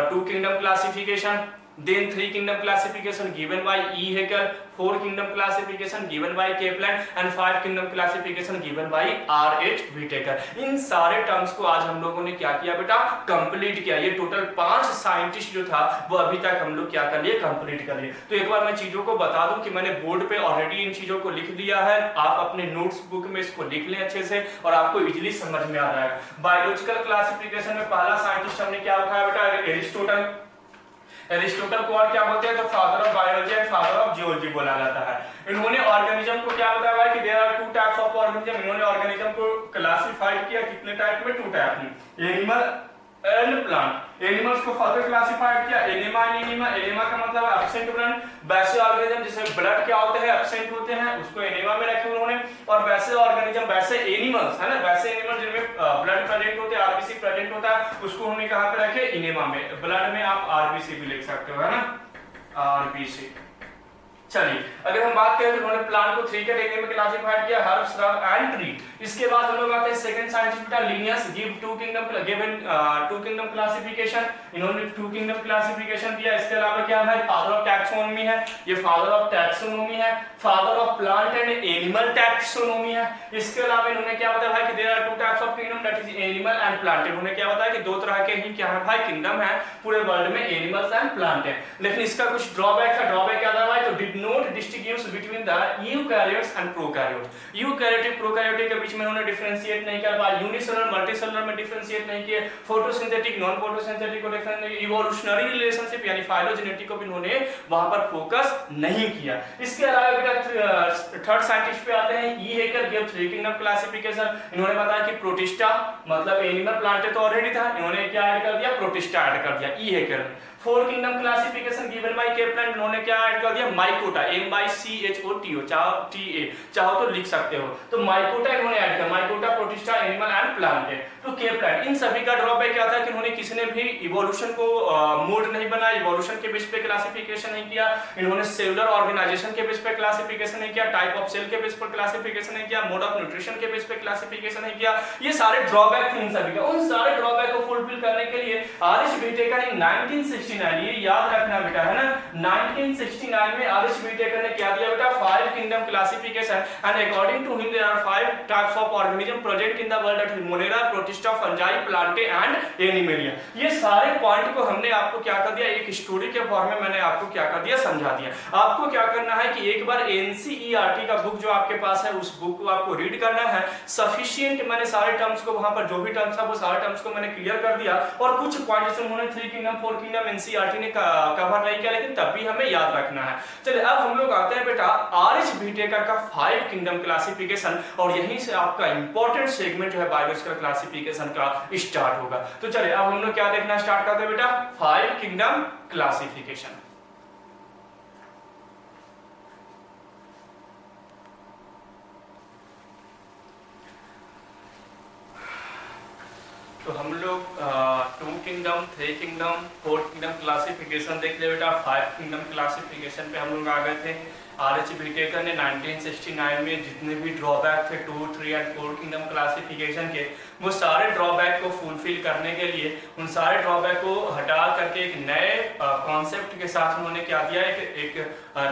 2 kingdom classification, then 3 kingdom classification given by E. Haeckel, 4 kingdom classification given by Kaplan and 5 kingdom classification given by R.H. Whittaker। इन सारे terms को आज हम लोगों ने क्या किया बेटा, complete किया। ये टोटल 5 साइंटिस्ट जो था वो अभी तक हम लोग क्या कर लिए, कंप्लीट कर लिए। तो एक बार मैं चीजों को बता दूं कि मैंने बोर्ड पे ऑलरेडी इन चीजों को लिख दिया है, आप अपने नोट्स बुक में इसको लिख लें अच्छे से और आपको इजीली समझ में आ जाएगा। बायोलॉजिकल क्लासिफिकेशन में पहला साइंटिस्ट हमने क्या उठाया बेटा, एरिस्टोटल। एरिस्टोटल को और क्या बोलते हैं, तो father of biology and father of zoology बोला जाता है। इन्होंने ऑर्गेनिज्म को क्या बताया कि there are 2 types of organism. इन्होंने ऑर्गेनिज्म को क्लासिफाइड किया कितने टाइप में, 2 टाइप में, एनिमल एंड प्लांट। एनिमल्स को फर्दर क्लासिफाइड किया, एनिमा एंड एनिमा। एनिमा का मतलब है एब्सेंट ब्लड, वैसे ऑर्गेनिज्म जिसमें ब्लड क्या होते हैं, एब्सेंट होते हैं, उसको एनिमा में रखे उन्होंने। और वैसे ऑर्गेनिज्म, वैसे एनिमल्स है ना, वैसे एनिमल जिनमें ब्लड प्रेजेंट होते हैं, आरबीसी प्रेजेंट होता है, उसको हमने कहां पे रखे, एनिमा में। ब्लड में आप आरबीसी भी लिख सकते हो, है ना, आरबीसी। चलिए अगर हम बात करें तो उन्होंने प्लांट को 3 कैटेगरी में क्लासिफाइड किया, हर्ब, श्रब एंड ट्री। इसके बाद हम लोग आते हैं second scientist Linnaeus, give 2 kingdom classification. इन्होंने 2 किंगडम क्लासिफिकेशन दिया। इसके अलावा क्या है, फादर ऑफ टैक्सोनॉमी है, ये फादर ऑफ टैक्सोनॉमी है, father of plant and animal taxonomy है। इसके अलावा इन्होंने क्या बताया भाई कि there are 2 types of kingdom that is animal and plant. इन्होंने क्या बताया कि 2 तरह के ही क्या है भाई किंगडम है पूरे वर्ल्ड में, एनिमल्स एंड प्लांट है। लेकिन इसका कुछ ड्रॉबैक है। ड्रॉबैक क्या था भाई, तो did not distinguish between the the eukaryotes and prokaryotes. Eukaryotic prokaryotic के बीच में उन्होंने डिफरेंशिएट नहीं किया, यूनिसेलुलर मल्टीसेलुलर में डिफरेंशिएट नहीं किए, फोटोसिंथेटिक नॉन फोटोसिंथेटिक को डिफरेंशिएट, इवोल्यूशनरी रिलेशनशिप यानी फाइलोजेनेटिक को भी इन्होंने वहां पर फोकस नहीं किया। इसके अलावा बेटा थर्ड साइंटिस्ट पे आते हैं, E Haeckel give three kingdom classification. इन्होंने बताया कि प्रोटिस्टा मतलब एनिमल प्लांट तो ऑलरेडी था, इन्होंने क्या ऐड कर दिया, प्रोटिस्टा ऐड कर दिया E Haeckel. Four kingdom classification given by Copeland, इन्होंने क्या ऐड कर दिया, माइकोटा, MyCHOTO, चाहो तो लिख सकते हो, तो माइकोटा इन्होंने ऐड किया, mycota, protista, animal and plant. तो केपलैंड, इन सभी का ड्रॉबैक क्या था कि इन्होंने किसी ने भी इवोल्यूशन को मोड नहीं बनाया, इवोल्यूशन के बेस पे क्लासिफिकेशन नहीं किया, इन्होंने सेलुलर ऑर्गेनाइजेशन के बेस पे क्लासिफिकेशन नहीं किया, टाइप ऑफ सेल के बेस पर क्लासिफिकेशन नहीं किया, मोड ऑफ न्यूट्रिशन के बेस पे क्लासिफिकेशन नहीं किया। ये सारे ड्रॉबैक थे इन सभी का। उन सारे ड्रॉबैक को फुलफिल करने के लिए आरिश व्हिटेकर ने 1969, ये याद रखना बेटा है ना, 1969 में आरिश व्हिटेकर ने क्या दिया बेटा, 5 kingdom classification and according to him there are 5 types of organism present in the world that Monera, Protista, Fungi, Plantae and Animalia. ये सारे पॉइंट को हमने आपको क्या कर दिया, एक स्टोरी के फॉर्म में मैंने आपको क्या कर दिया, समझा दिया। आपको क्या करना है कि एक बार एनसीईआरटी का बुक जो आपके पास है उस बुक को आपको रीड करना है। सफिशिएंट मैंने सारे टर्म्स को वहां पर जो भी टर्म्स था वो सारे टर्म्स को मैंने क्लियर कर दिया, और कुछ पॉइंट जैसे उन्होंने 3 किंगडम 4 किंगडम एनसीईआरटी ने कवर नहीं किया, लेकिन तब भी हमें याद रखना है। चलिए अब हम लोग आते हैं बेटा आरिश व्हिटेकर का 5 किंगडम क्लासिफिकेशन, और यहीं से आपका इंपॉर्टेंट सेगमेंट जो है बायोलॉजिकल क्लासिफिकेशन का स्टार्ट होगा। तो चलिए अब हम लोग क्या देखना स्टार्ट करते हैं बेटा, 5 किंगडम क्लासिफिकेशन। तो हम लोग 2 किंगडम, 3 किंगडम, 4 किंगडम क्लासिफिकेशन देख ले बेटा। 5 किंगडम क्लासिफिकेशन पे हम लोग आ गए थे। आरिश व्हिटेकर ने 1969 में जितने भी ड्रॉबैक थे 2, 3 एंड 4 किंगडम क्लासिफिकेशन के, वो सारे ड्रॉबैक को फुलफिल करने के लिए उन सारे ड्रॉबैक को हटा करके एक नए कॉन्सेप्ट के साथ उन्होंने क्या दिया, एक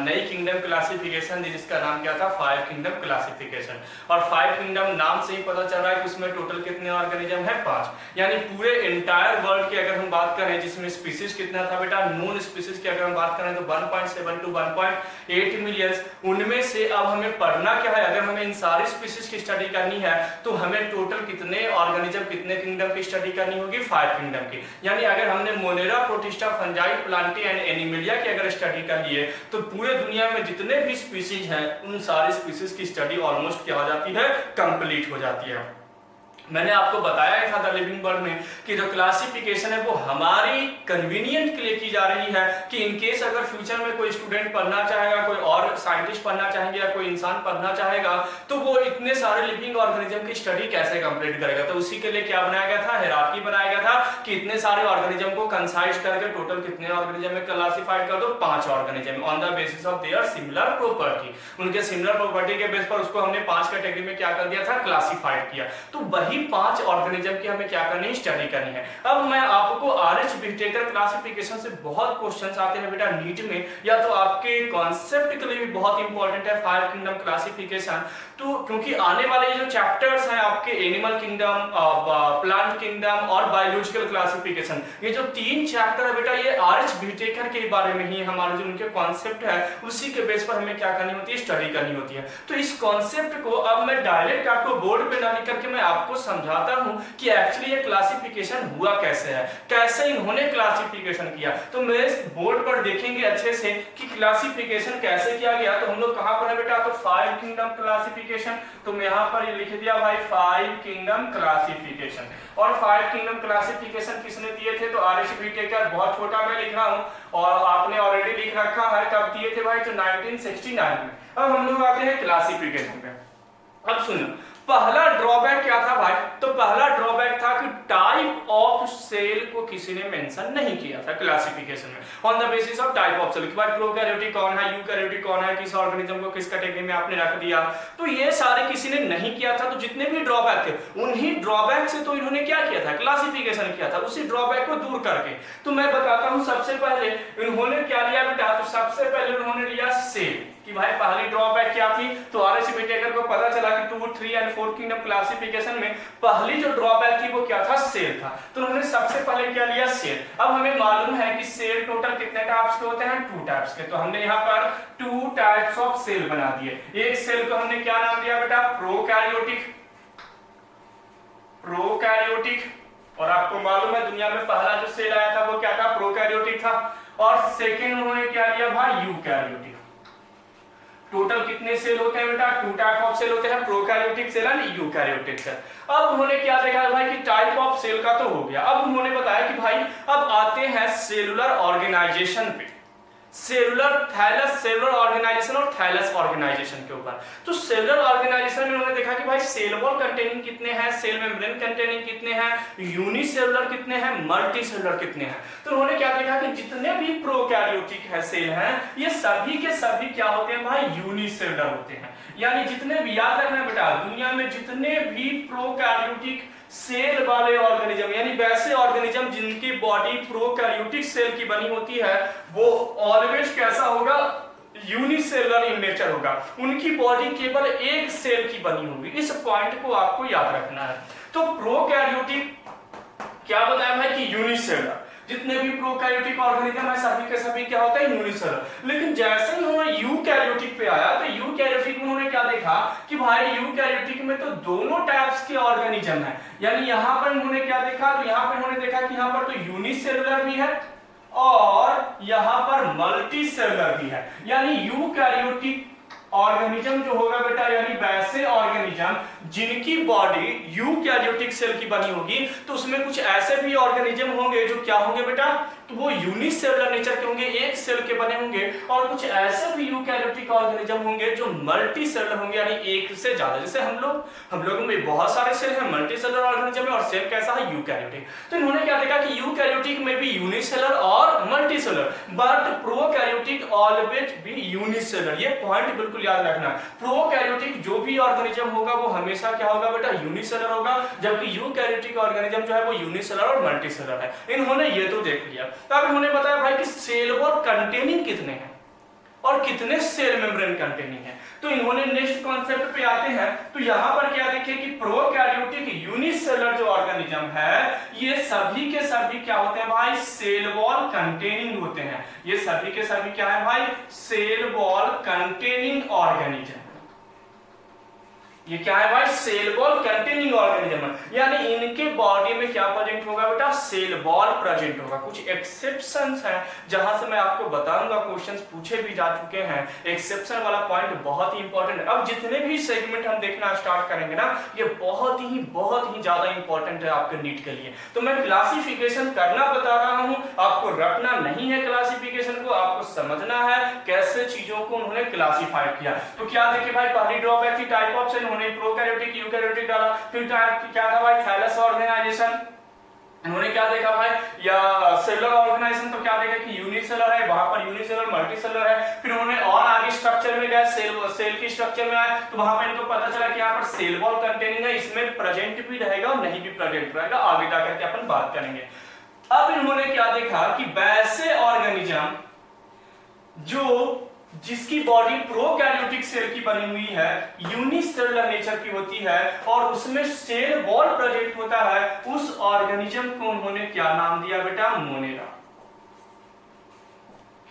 नई किंगडम क्लासिफिकेशन दी, जिसका नाम क्या था, 5 किंगडम क्लासिफिकेशन। और 5 किंगडम नाम से ही पता चल रहा है कि उसमें टोटल कितने ऑर्गेनिज्म है, 5। यानी पूरे एंटायर वर्ल्ड की अगर हम बात करें, जिसमें स्पीसीज कितना था बेटा, नोन स्पीसीज की अगर हम बात करें तो 1.7 to 1.8 मिलियन। उनमें से अब हमें पढ़ना क्या है, अगर हमें इन सारी स्पीसीज की स्टडी करनी है तो हमें टोटल कितने ऑर्गेनिज्म, कितने किंगडम की स्टडी करनी होगी, 5 किंगडम की। यानी अगर हमने Monera, Protista, fungi, Plantae and animalia की अगर स्टडी कर लिए तो पूरे दुनिया में जितने भी स्पीसीज हैं उन सारी स्पीसीज की स्टडी ऑलमोस्ट क्या हो जाती है, कंप्लीट हो जाती है। मैंने आपको बताया था द लिविंग वर्ल्ड में कि जो क्लासिफिकेशन है वो हमारी कन्वीनियंट के लिए की जा रही है, कि इनकेस अगर फ्यूचर में कोई स्टूडेंट पढ़ना चाहेगा, कोई और साइंटिस्ट पढ़ना चाहेंगे या कोई इंसान पढ़ना चाहेगा, तो वो इतने सारे लिविंग ऑर्गेनिज्म की स्टडी कैसे कंप्लीट करेगा। तो उसी के लिए क्या बनाया गया था, हायरार्की बनाया गया था कि इतने सारे ऑर्गेनिज्म को कंसाइज करके टोटल कितने ऑर्गेनिज्म में क्लासिफाइड कर दो, 5 organism on the basis of their similar property. उनके सिमिलर प्रॉपर्टी के बेस पर उसको हमने 5 कैटेगरी में क्या कर दिया था, क्लासिफाइड किया। तो वही 5 ऑर्गेनिज्म की हमें क्या करनी है, स्टडी करनी है। अब मैं आपको आरिश व्हिटेकर क्लासिफिकेशन से बहुत क्वेश्चंस आते हैं बेटा नीट में, या तो आपके कॉन्सेप्ट के लिए भी बहुत इंपॉर्टेंट है 5 किंगडम क्लासिफिकेशन। तो क्योंकि आने वाले जो चैप्टर्स हैं आपके एनिमल किंगडम, प्लांट किंगडम और बायोलॉजिकल क्लासिफिकेशन, ये जो 3 चैप्टर है बेटा ये आरिश व्हिटेकर के बारे में ही हमारे जो उनके कॉन्सेप्ट है उसी के बेस पर हमें क्या करनी होती है, स्टडी करनी होती है। तो इस कॉन्सेप्ट को अब मैं डायरेक्ट आपको बोर्ड पे ना लिख करके मैं आपको समझाता हूं कि एक्चुअली ये क्लासिफिकेशन हुआ कैसे है, कैसे इन्होंने क्लासिफिकेशन किया। तो मेरे बोर्ड पर देखेंगे अच्छे से कि क्लासिफिकेशन कैसे किया गया। तो हम लोग कहां पर है बेटा, तो 5 किंगडम क्लासिफिकेशन। तो मैं यहां पर ये लिख दिया भाई 5 किंगडम क्लासिफिकेशन। और 5 किंगडम क्लासिफिकेशन किसने दिए थे, तो आरिश व्हिटेकर। बहुत छोटा मैं लिख रहा हूं और आपने ऑलरेडी लिख रखा है, कब दिए थे भाई, तो 1969 में। अब हम लोग आते हैं क्लासिफिकेशन पे। अब सुनो, पहला ड्रॉबैक क्या था भाई, तो पहला ड्रॉबैक था कि टाइप ऑफ सेल को किसी ने मेंशन नहीं किया था क्लासिफिकेशन में, on the basis of type of cell कि भाई प्रोकैरियोटिक कौन है, यूकैरियोटिक कौन है, किस ऑर्गेनिज्म को किस कैटेगरी में आपने रख दिया। तो ये सारे किसी ने नहीं किया था। तो जितने भी ड्रॉबैक थे उन्हीं ड्रॉबैक से तो इन्होंने क्या किया था, क्लासिफिकेशन किया था, उसी ड्रॉबैक को दूर करके। तो मैं बताता हूं, सबसे पहले इन्होंने क्या लिया बेटा, तो सबसे पहले उन्होंने लिया सेल। कि भाई पहली ड्रॉबैक क्या थी, तो आरएच विटेकर को पता चला कि 2, 3 एंड 4 किंगडम क्लासिफिकेशन में पहली जो ड्रॉबैक थी वो क्या था, सेल था। तो उन्होंने सबसे पहले क्या लिया, सेल। अब हमें मालूम है कि सेल टोटल कितने टाइप्स के होते हैं, 2 टाइप्स के। तो हमने यहाँ पर 2 टाइप्स ऑफ सेल बना दिए। एक सेल को हमने क्या नाम दिया बेटा, प्रोकैरियोटिक, प्रोकैरियोटिक। और आपको मालूम है दुनिया में पहला जो सेल आया था वो क्या था, प्रोकैरियोटिक था। और सेकंड उन्होंने क्या लिया भाई, यूकैरियोटिक। टोटल कितने सेल होते हैं बेटा, 2 टाइप ऑफ सेल होते हैं, prokaryotic cell and eukaryotic cell. अब उन्होंने क्या देखा भाई कि टाइप ऑफ सेल का तो हो गया। अब उन्होंने बताया कि भाई अब आते हैं सेलुलर ऑर्गेनाइजेशन पे, सेलुलर थैलस, सेलुलर ऑर्गेनाइजेशन और थैलस ऑर्गेनाइजेशन के ऊपर। तो सेलुलर ऑर्गेनाइजेशन में उन्होंने देखा कि भाई सेल वॉल कंटेनिंग कितने हैं, सेल मेम्ब्रेन कंटेनिंग कितने हैं, यूनिसेलुलर कितने हैं, मल्टीसेलुलर कितने हैं। तो उन्होंने क्या देखा कि जितने भी प्रोकैरियोटिक है सेल हैं ये सभी के सभी क्या होते हैं भाई, यूनिसेलुलर होते हैं। यानी जितने भी, याद रखना बेटा, दुनिया में जितने भी प्रोकैरियोटिक सेल वाले ऑर्गेनिज्म, यानी वैसे ऑर्गेनिज्म जिनकी बॉडी प्रोकैरियोटिक सेल की बनी होती है, वो ऑलवेज कैसा होगा, यूनिसेलुलर इन नेचर होगा। उनकी बॉडी केवल एक सेल की बनी होगी। इस पॉइंट को आपको याद रखना है। तो प्रोकैरियोटिक क्या बताया भाई कि यूनिसेलुलर, जितने भी प्रोकैरियोटिक ऑर्गेनिज्म है सभी के सभी क्या होते हैं, यूनिसेलुलर। लेकिन जैसे ही उन्होंने यूकैरियोटिक पे आया तो यूकैरियोटिक में उन्होंने क्या देखा कि भाई यूकैरियोटिक में तो दोनों टाइप्स के ऑर्गेनिज्म है। यानी यहाँ पर उन्होंने क्या देखा, तो यहाँ पर उन्होंने देखा कि यहाँ पर तो यूनिसेलुलर भी है और यहाँ पर मल्टीसेलुलर भी है। यानी यूकैरियोटिक ऑर्गेनिज्म जो होगा बेटा, यानी वैसे ऑर्गेनिज्म जिनकी बॉडी यूकैरियोटिक सेल की बनी होगी, तो उसमें कुछ ऐसे भी ऑर्गेनिज्म होंगे जो क्या होंगे बेटा, तो वो यूनिसेलुलर नेचर के होंगे, एक सेल के बने होंगे। और कुछ ऐसे भी यूकैरियोटिक ऑर्गेनिज्म होंगे जो मल्टीसेलुलर होंगे, यानी एक से ज्यादा। जैसे हम लोगों में बहुत सारे सेल हैं, मल्टीसेलुलर ऑर्गेनिज्म है, और सेल कैसा है, यूकैरियोटिक। तो इन्होंने क्या देखा कि यूकैरियोटिक में भी यूनिसेलुलर और मल्टीसेलुलर, बट प्रोकैरियोटिक ऑलवेज भी यूनिसेलुलर। ये पॉइंट बिल्कुल याद रखना। प्रोकैरियोटिक जो भी ऑर्गेनिज्म होगा वो हमेशा क्या होगा बेटा, यूनिसेलुलर होगा, जबकि यूकैरियोटिक ऑर्गेनिज्म जो है वो यूनिसेलुलर और मल्टीसेलुलर है। इन्होंने ये तो देख लिया। तब उन्होंने बताया भाई कि सेल वॉल कंटेनिंग कितने हैं और कितने सेल मेम्ब्रेन कंटेनिंग है। तो इन्होंने नेक्स्ट कॉन्सेप्ट पे आते हैं। तो यहां पर क्या देखे कि प्रोकैरियोटिक यूनिसेलुलर जो ऑर्गेनिज्म है ये सभी के सभी क्या होते हैं भाई, सेल वॉल कंटेनिंग होते हैं। ये सभी के सभी क्या है भाई, सेल वॉल कंटेनिंग ऑर्गेनिज्म। ये क्या है भाई, सेल वॉल कंटेनिंग ऑर्गेनिज्म। यानी इनके बॉडी में क्या प्रेजेंट होगा बेटा, सेल वॉल प्रेजेंट होगा। कुछ एक्सेप्शंस हैं जहां से मैं आपको बताऊंगा, क्वेश्चंस पूछे भी जा चुके हैं। एक्सेप्शन वाला पॉइंट बहुत ही इंपॉर्टेंट है। अब जितने भी सेगमेंट हम देखना स्टार्ट करेंगे ना, ये बहुत ही ज्यादा इंपॉर्टेंट है आपके नीट के लिए। तो मैं क्लासिफिकेशन करना बता रहा हूं, आपको रटना नहीं है क्लासिफिकेशन को, आपको समझना है कैसे चीजों को उन्होंने क्लासिफाई किया। तो क्या देखिए भाई, पहली ड्रॉबैक थी type of cell, prokaryotic eukaryotic डाला। फिर क्या था भाई, थैलस ऑर्गेनाइजेशन। उन्होंने क्या देखा भाई, या सेलुलर ऑर्गेनाइजेशन, तो क्या देखा कि यूनिसेलुलर है, वहां पर यूनिसेलुलर मल्टीसेलुलर है। फिर उन्होंने और आगे स्ट्रक्चर में गए, सेल की स्ट्रक्चर में आए, तो वहां पर इनको पता चला कि यहाँ पर सेल वॉल कंटेनिंग है, इसमें प्रेजेंट भी रहेगा और नहीं भी प्रेजेंट रहेगा, आगे जाकर के अपन बात करेंगे। अब इन्होंने क्या देखा कि वैसे ऑर्गेनिज्म जो जिसकी बॉडी प्रोकैरियोटिक सेल की बनी हुई है, यूनिसेलुलर नेचर की होती है और उसमें सेल वॉल प्रेजेंट होता है, उस ऑर्गेनिज्म को उन्होंने क्या नाम दिया बेटा, मोनेरा।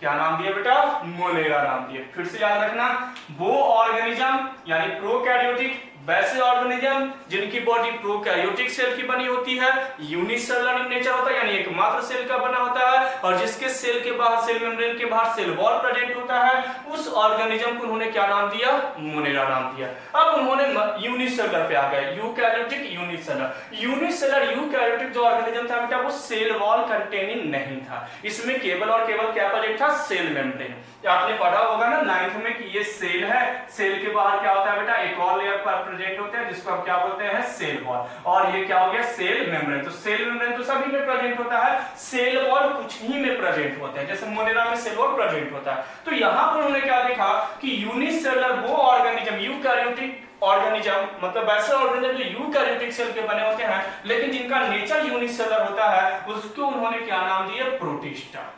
क्या नाम दिया बेटा, मोनेरा नाम दिया। फिर से याद रखना, वो ऑर्गेनिज्म यानी प्रोकैरियोटिक वैसे ऑर्गेनिज्म जिनकी बॉडी प्रोकैरियोटिक सेल की बनी होती है, यूनिसेलुलर इन नेचर होता है यानी एकमात्र सेल का बना होता है, और जिसके सेल के बाहर, सेल मेम्ब्रेन के बाहर सेल वॉल प्रेजेंट होता है, उस ऑर्गेनिज्म को उन्होंने क्या नाम दिया, मोनेरा नाम दिया। अब उन्होंने यूनिसेलुलर पे आ गए, यूकैरियोटिक यूनिसेलुलर। यूनिसेलुलर यूकैरियोटिक जो ऑर्गेनिज्म था बेटा, वो सेल वॉल कंटेनिंग नहीं था, इसमें केवल और केवल क्या प्रेजेंट था, सेल मेम्ब्रेन। आपने पढ़ा होगा ना 9th में कि ये सेल है, सेल के बाहर क्या होता है बेटा, एक और लेयर पर प्रेजेंट होते हैं जिसको हम क्या बोलते हैं, सेल वॉल। और ये क्या हो गया, सेल मेम्ब्रेन। तो सेल मेम्ब्रेन तो सभी में प्रेजेंट होता है, सेल वॉल कुछ ही में प्रेजेंट होते हैं, जैसे मोनेरा में सेल वॉल प्रेजेंट होता है। तो यहां पर उन्होंने क्या देखा कि यूनिसेलुलर वो ऑर्गेनिज्म, यूकैरियोटिक ऑर्गेनिज्म, मतलब वैसे ऑर्गेनिज्म जो यूकैरियोटिक सेल के बने होते हैं लेकिन जिनका नेचर यूनिसेलुलर होता है, उसको उन्होंने क्या नाम दिया, प्रोटिस्टा।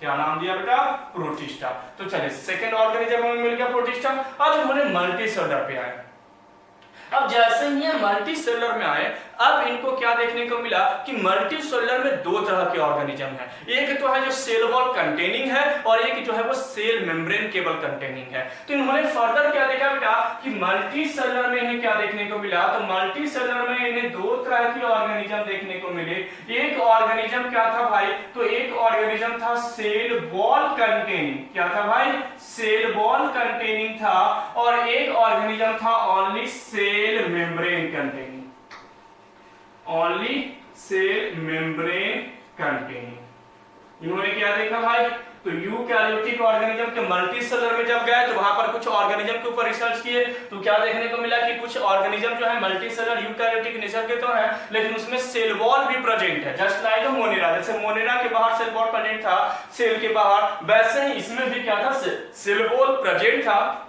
क्या नाम दिया बेटा? प्रोटिस्टा। तो चलिए सेकेंड ऑर्गेनिज्म हमें मिल गया प्रोटिस्टा। अब इन्होंने मल्टी सेलुलर पे आए। अब जैसे ही ये मल्टी सेलुलर में आए, अब इनको क्या देखने को मिला कि मल्टी सेलुलर में दो तरह के ऑर्गेनिज्म है। एक तो है जो सेल वॉल कंटेनिंग है और एक जो है वो सेल मेम्ब्रेन केबल कंटेनिंग है। तो इन्होंने फर्दर क्या देखा बेटा कि मल्टी सेलुलर में इन्हें क्या देखने को मिला? तो मल्टी सेलुलर में इन्हें दो तरह के ऑर्गेनिज्म देखने को मिले। एक ऑर्गेनिज्म क्या था भाई? तो एक ऑर्गेनिज्म था सेल वॉल कंटेनिंग। क्या था भाई? सेल वॉल कंटेनिंग था। और एक ऑर्गेनिज्म था only cell membrane containing. Only cell membrane containing. इन्होंने क्या देखा भाई? तो यूकैरियोटिक ऑर्गेनिज्म के मल्टी सेलुलर में जब गए तो वहां पर कुछ ऑर्गेनिज्म के ऊपर रिसर्च किए तो क्या देखने को मिला कि कुछ ऑर्गेनिज्म जो है मल्टी सेलुलर यूकैरियोटिक नेचर के तो है, लेकिन उसमें सेल वॉल भी प्रेजेंट है। जस्ट लाइक मोनेरा, जैसे मोनेरा के बाहर सेल वॉल प्रेजेंट था सेल के बाहर, वैसे ही इसमें भी क्या था? सेल वॉल प्रेजेंट था।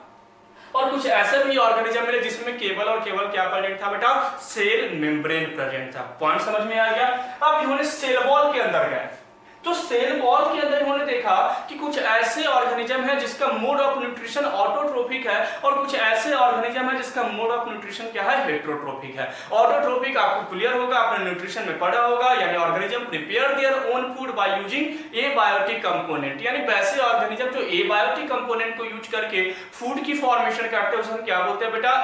और कुछ ऐसे भी ऑर्गेनिज्म मिले जिसमें केवल और केवल क्या प्रेजेंट था बेटा? सेल मेम्ब्रेन प्रेजेंट था। पॉइंट समझ में आ गया? अब इन्होंने सेल वॉल के अंदर गए तो सेल वॉल के अंदर इन्होंने देखा कि कुछ ऐसे ऑर्गेनिज्म है जिसका मोड ऑफ न्यूट्रिशन ऑटोट्रोपिक है और कुछ ऐसे ऑर्गेनिज्म है जिसका मोड ऑफ न्यूट्रिशन क्या है? हेटेरोट्रोपिक है। ऑटोट्रोपिक आपको क्लियर होगा, आपने न्यूट्रिशन में पढ़ा होगा, यानी organism prepare their own food by using abiotic component, यानी वैसे ऑर्गेनिज्म जो एबायोटिक कंपोनेंट को यूज करके फूड की फॉर्मेशन करते हैं उसे क्या बोलते हैं बेटा?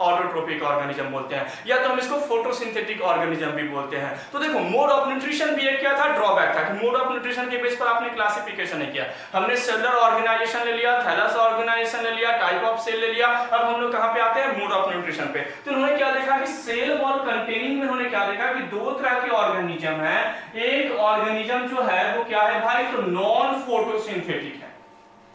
ऑटोट्रोपिक ऑर्गेनिज्म बोलते हैं, या तो हम इसको फोटोसिंथेटिक ऑर्गेनिज्म भी बोलते हैं। तो देखो मोड ऑफ न्यूट्रिशन भी एक क्या था? ड्रॉबैक था कि मोड ऑफ न्यूट्रिशन के बेस पर आपने क्लासिफिकेशन नहीं किया। हमने सेलुलर ऑर्गेनाइजेशन ले लिया, थैलस ऑर्गेनाइजेशन ले लिया, टाइप ऑफ सेल ले लिया। अब हम लोग कहां पे आते हैं? मोड ऑफ न्यूट्रिशन पे। तो उन्होंने क्या देखा कि सेल वॉल कंटेनिंग में उन्होंने क्या देखा कि दो तरह के ऑर्गेनिज्म है। एक ऑर्गेनिज्म जो है वो क्या है भाई? तो नॉन फोटोसिंथेटिक है।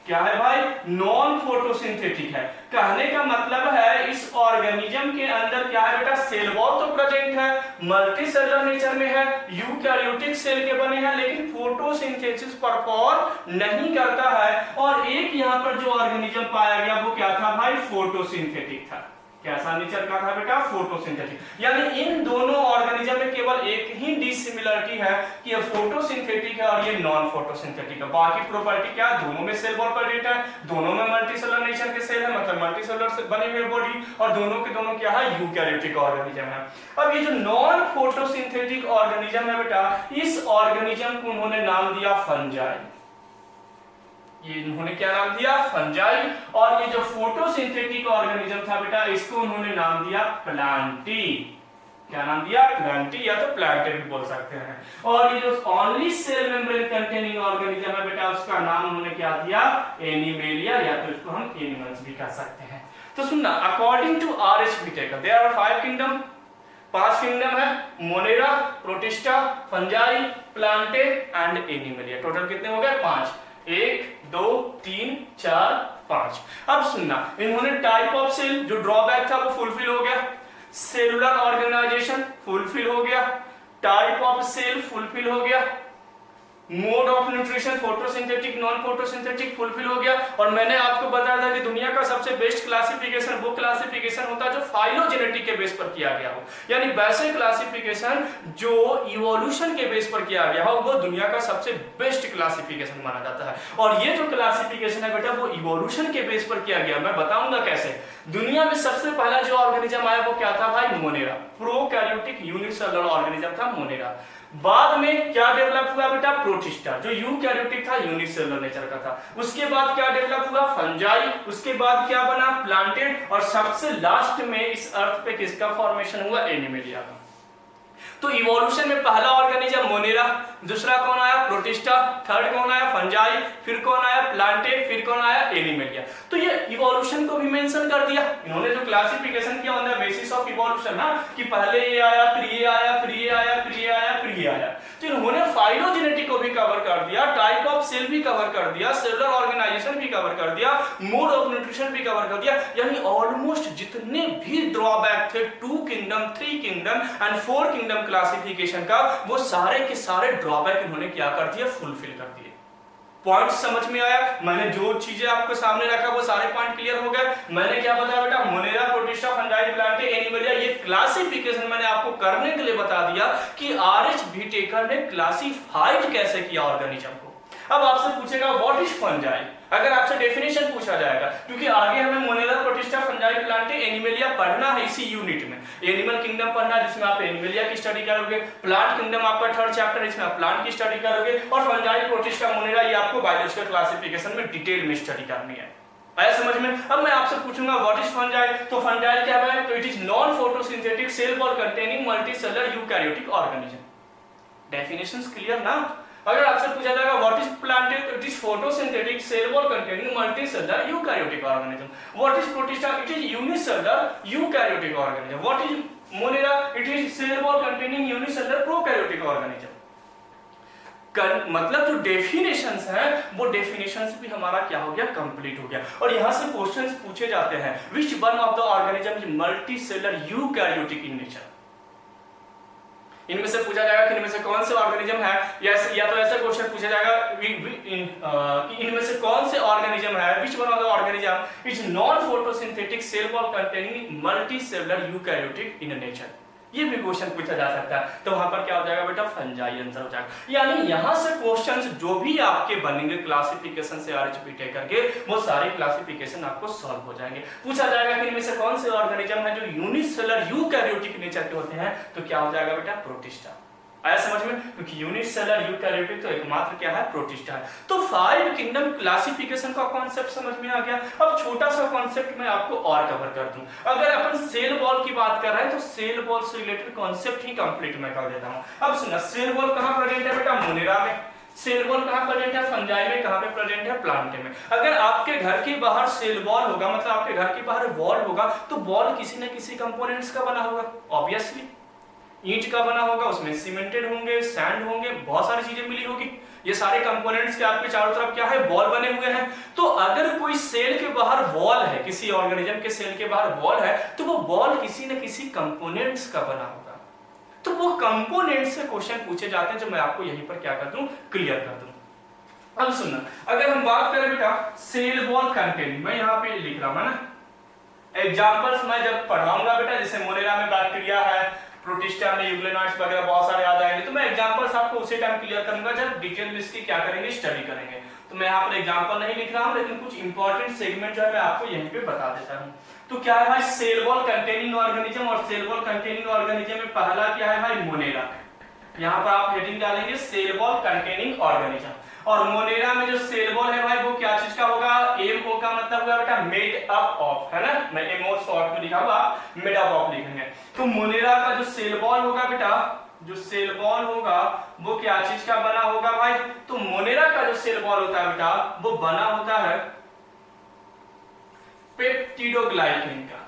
क्या है भाई? नॉन फोटोसिंथेटिक है। कहने का मतलब है इस ऑर्गेनिज्म के अंदर क्या है बेटा? सेल वॉल तो प्रेजेंट है, मल्टी सेलुलर नेचर में है, यूकैरियोटिक सेल के बने हैं, लेकिन फोटोसिंथेसिस परफॉर्म नहीं करता है। और एक यहां पर जो ऑर्गेनिज्म पाया गया वो क्या था भाई? फोटोसिंथेटिक था। कैसा नेचर का था बेटा? फोटोसिंथेटिक। यानी इन दोनों ऑर्गेनिज्म में केवल एक ही डिसिमिलरिटी है कि ये फोटोसिंथेटिक है और ये नॉन फोटोसिंथेटिक है। बाकी प्रॉपर्टी क्या? दोनों में सेल वॉल प्रेजेंट है, दोनों में मल्टी सेलुलर नेचर के सेल है, मतलब मल्टी सेलुलर से बनी हुई बॉडी, और दोनों के दोनों क्या है? यूकैरियोटिक ऑर्गेनिज्म है। अब ये जो नॉन फोटोसिंथेटिक ऑर्गेनिज्म है बेटा, इस ऑर्गेनिज्म को उन्होंने नाम दिया फंजाई। ये इन्होंने क्या नाम दिया? फंजाई। और ये जो फोटोसिंथेटिक ऑर्गेनिज्म था बेटा, इसको उन्होंने नाम दिया प्लांटी। क्या नाम दिया? प्लांटी, या तो प्लांटे भी बोल सकते हैं। और ये जो only cell membrane containing organism है बेटा, उसका नाम उन्होंने क्या दिया? एनिमेलिया, या तो इसको हम एनिमल्स भी कह सकते हैं। तो सुनना, according to RH Whittaker there are 5 kingdom, 5 kingdom है, Monera, Protista, Fungi, Plantae and Animalia. Total कितने हो गए? 5। 1 2 3 4 5। अब सुनना, इन्होंने टाइप ऑफ सेल जो ड्रॉबैक था वो फुलफिल हो गया, सेलुलर ऑर्गेनाइजेशन फुलफिल हो गया, टाइप ऑफ सेल फुलफिल हो गया, mode of nutrition photosynthetic non photosynthetic fulfil हो गया। और मैंने आपको बताया था कि दुनिया का सबसे बेस्ट क्लासिफिकेशन वो क्लासिफिकेशन होता है जो फाइलोजेनेटिक के बेस पर किया गया हो, यानी वैसे क्लासिफिकेशन जो इवोल्यूशन के बेस पर किया गया हो वो दुनिया का सबसे बेस्ट क्लासिफिकेशन माना जाता है। और ये जो क्लासिफिकेशन है बेटा वो इवोल्यूशन के बेस पर किया गया। मैं बताऊंगा कैसे। दुनिया में सबसे पहला जो ऑर्गेनिज्म आया वो क्या था भाई? मोनेरा, प्रोकैरियोटिक यूनिसेलुलर ऑर्गेनिज्म था मोनेरा। बाद में क्या डेवलप हुआ बेटा? प्रोटिस्टा, जो यूकैरियोटिक था, यूनिसेलुलर नेचर का था। उसके बाद क्या डेवलप हुआ? फंजाई। उसके बाद क्या बना? प्लांटेड। और सबसे लास्ट में इस अर्थ पे किसका फॉर्मेशन हुआ? एनिमेलिया का। तो इवोल्यूशन में पहला ऑर्गेनिज्म मोनेरा, दूसरा कौन आया? प्रोटिस्टा, थर्ड कौन आया? फंजाई, फिर कौन आया? प्लांटेड, फिर कौन आया? एनिमेलिया। तो ये इवोल्यूशन को भी मेंशन कर दिया इन्होंने, जो क्लासिफिकेशन किया on the basis of evolution ना, कि पहले ये आया, फिर ये आया, फिर ये आया, फिर ये आया, फिर ये आया। तो इन्होंने फाइलोजेनेटिक को भी कवर कर दिया, टाइप ऑफ सेल भी कवर कर दिया, सेलुलर ऑर्गेनाइजेशन भी कवर कर दिया, मोड ऑफ न्यूट्रिशन भी कवर कर दिया। यानी ऑलमोस्ट जितने भी ड्रॉबैक थे 2 kingdom, 3 kingdom and 4 kingdom classification का, वो सारे के सारे ड्रॉबैक इन्होंने क्या कर दिया? फुलफिल कर दिए। पॉइंट समझ में आया? मैंने जो चीजें आपको सामने रखा वो सारे पॉइंट क्लियर हो गए। मैंने क्या बताया बेटा? Monera, Protista, Fungi, Plantae, animalia, ये क्लासिफिकेशन मैंने आपको करने के लिए बता दिया कि आरएच व्हिटेकर ने क्लासिफाइड कैसे किया ऑर्गेनिज्म को। अब आपसे पूछेगा व्हाट इज फंजाई, अगर आपसे डेफिनेशन पूछा जाएगा, क्योंकि आगे हमें Monera, Protista, Fungi, Plantae, Animalia पढ़ना है इसी यूनिट में। एनिमल किंगडम पढ़ना है जिसमें आप एनिमलिया की स्टडी करोगे, प्लांट किंगडम आपका थर्ड चैप्टर इसमें आप प्लांट की स्टडी करोगे, और फंजाई, प्रोटिस्टा, मोनेरा ये आपको बायोलॉजिकल क्लासिफिकेशन में डिटेल में स्टडी करनी है। आया समझ में? अब मैं आपसे पूछूंगा व्हाट इज फंजाई, तो फंजाई क्या है? तो it is non photosynthetic cell wall containing multicellular eukaryotic organism. Definitions clear ना? अगर आपसे पूछा जाएगा what is plant, it is photosynthetic cell wall containing multicellular eukaryotic organism. What is Protista, it is unicellular eukaryotic organism. What is Monera, it is cell wall containing unicellular prokaryotic organism. मतलब जो definitions हैं वो definitions भी हमारा क्या हो गया? Complete हो गया। और यहां से क्वेश्चंस पूछे जाते हैं, which one of the organism is multicellular eukaryotic in nature. इनमें से पूछा जाएगा कि इनमें से कौन से ऑर्गेनिज्म है, या तो ऐसा क्वेश्चन पूछा जाएगा कि इनमें से कौन से ऑर्गेनिज्म है, which one of the organism is non photosynthetic cell wall containing multicellular eukaryotic in nature. ये भी क्वेश्चन पूछा जा सकता है, तो वहां पर क्या हो जाएगा बेटा? फंजाई आंसर हो जाएगा। यानी यहां से क्वेश्चंस जो भी आपके बनेंगे क्लासिफिकेशन से आरएचपीटी करके, वो सारे क्लासिफिकेशन आपको सॉल्व हो जाएंगे। पूछा जाएगा कि इनमें से कौन से ऑर्गेनिज्म है जो यूनिसेलुलर यूकैरियोटिक नेचर के होते हैं, तो क्या हो जाएगा बेटा? प्रोटिस्टा। आया समझ में? क्योंकि यूनिसेलुलर यूकैरियोटिक तो एकमात्र क्या है? प्रोटिस्टा है। तो 5 किंगडम क्लासिफिकेशन का कॉन्सेप्ट समझ में आ गया। अब छोटा सा कॉन्सेप्ट मैं आपको और कवर कर दूं। अगर अपन सेल वॉल की बात कर रहे हैं तो सेल वॉल से रिलेटेड कॉन्सेप्ट ही कंप्लीट मैं कर देता हूं। अब सुना, सेल वॉल कहां प्रेजेंट है बेटा? मोनेरा में। सेल वॉल कहां प्रेजेंट है? फंजाई में। कहां पे प्रेजेंट है? प्लांटे में। अगर आपके घर के बाहर सेल वॉल होगा, मतलब आपके घर के बाहर वॉल होगा, तो वॉल किसी न किसी कंपोनेंट्स का बना होगा। ऑब्वियसली ईंट का बना होगा, उसमें सीमेंटेड होंगे, सैंड होंगे, बहुत सारी चीजें मिली होगी। ये सारे कंपोनेंट्स के आपके चारों तरफ क्या है? वॉल बने हुए हैं। तो अगर कोई सेल के बाहर वॉल है, किसी ऑर्गेनिज्म के सेल के बाहर वॉल है, तो वो वॉल किसी न किसी कंपोनेंट्स का बना होगा। तो वो कंपोनेंट्स से क्वेश्चन पूछे जाते हैं, जो मैं आपको यहीं पर क्या कर दूं? क्लियर कर दूं। अब सुनना, अगर हम बात करें बेटा सेल वॉल कंटेनिंग, मैं यहाँ पे लिख रहा हूं ना एग्जांपल्स, मैं जब पढ़ाऊंगा बेटा, जैसे मोनेरा में बैक्टीरिया है, प्रोटिस्टा में यूग्लेनॉइड्स वगैरह बहुत सारे याद आएंगे, तो मैं एग्जांपल्स आपको उसी टाइम क्लियर करूंगा जब डिटेल में इसकी क्या करेंगे? स्टडी करेंगे। तो मैं यहाँ पर एग्जांपल नहीं लिख रहा हूं, लेकिन कुछ इंपॉर्टेंट सेगमेंट जो है मैं आपको यहीं पे बता देता हूं। तो क्या है भाई? सेल वॉल कंटेनिंग ऑर्गेनिज्म, और सेल वॉल कंटेनिंग ऑर्गेनिज्म में पहला क्या है भाई? मोनेरा। यहाँ पर आप हेडिंग डालेंगे सेल वॉल कंटेनिंग ऑर्गेनिज्म। और मोनेरा में जो सेल वॉल है भाई वो क्या चीज का होगा? एमओ का मतलब हुआ बेटा मेड अप ऑफ, है ना? मैं एमओ शॉर्ट में लिखा हुआ, मेड अप ऑफ लिखेंगे। तो मोनेरा का जो सेल वॉल होगा बेटा, जो सेल वॉल होगा वो क्या चीज का बना होगा भाई? तो मोनेरा का जो सेल वॉल होता है बेटा वो बना होता है पेप्टिडोग्लाइकेन का।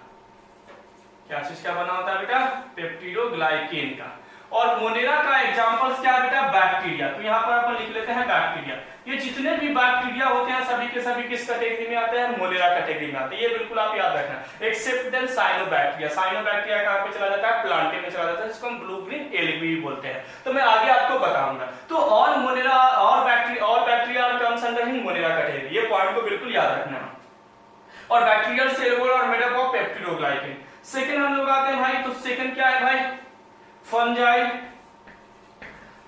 क्या चीज का बना होता है बेटा? पेप्टिडोग्लाइकेन का। और मोनेरा का एग्जांपल्स क्या है बेटा? बैक्टीरिया। तो यहाँ पर अपन लिख लेते हैं बैक्टीरिया। ये जितने भी बैक्टीरिया होते हैं सभी के सभी किस कैटेगरी में आते हैं? मोनेरा कैटेगरी में आते हैं। ये बिल्कुल आप याद रखना। Accept then cyanobacteria. साइनोबैक्टीरिया कहां पे चला जाता है? प्लांटे में चला जाता है, जिसको हम ब्लू ग्रीन एलबी बोलते हैं। तो मैं आगे आपको बताऊंगा। तो और मोनेरा और bacteria comes under in Monera category. ये पॉइंट को बिल्कुल याद रखना। और बैक्टीरियल सेल वॉल और made up of peptidoglycan. Second हम लोग आते हैं भाई, तो सेकंड क्या है भाई? फंजाई।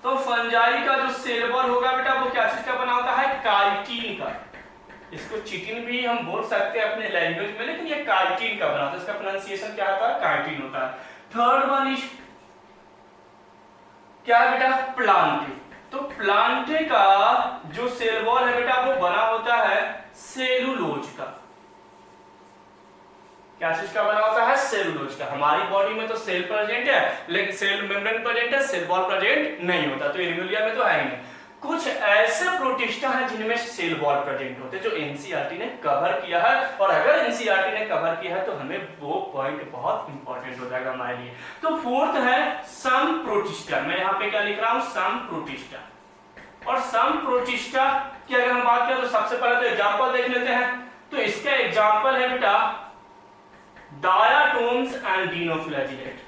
तो फंजाई का जो सेल वॉल होगा बेटा वो क्या चीज का बना होता है? काइटिन का। इसको चिटिन भी हम बोल सकते हैं अपने लैंग्वेज में, लेकिन ये काइटिन का बना होता है। इसका प्रोनाउंसिएशन क्या होता है? काइटिन होता है। थर्ड वन इज क्या है बेटा? प्लांटे। तो प्लांटे का जो सेल वॉल है बेटा वो बना होता है सेलुलोज का। क्या चीज का बना होता है? सेलुलोज का। हमारी बॉडी में तो सेल प्रेजेंट है, लेकिन सेल मेम्ब्रेन प्रेजेंट है, सेल वॉल प्रेजेंट नहीं होता। तो एनिमलिया में तो है ही नहीं। कुछ ऐसे प्रोटिस्टा हैं जिनमें सेल वॉल प्रेजेंट होते हैं, जो एनसीईआरटी ने कवर किया है। और अगर एनसीईआरटी ने कवर किया है तो हमें वो पॉइंट बहुत इंपॉर्टेंट हो जाएगा हमारे लिए। तो फोर्थ है सम प्रोटिस्टा। मैं यहाँ पे क्या लिख रहा हूँ? सम प्रोटिस्टा। और सम प्रोटिस्टा की अगर हम बात करें तो सबसे पहले तो एग्जाम्पल देख लेते हैं। तो इसका एग्जाम्पल है बेटा डायाटोम्स एंड डिनोफ्लैजिलेट।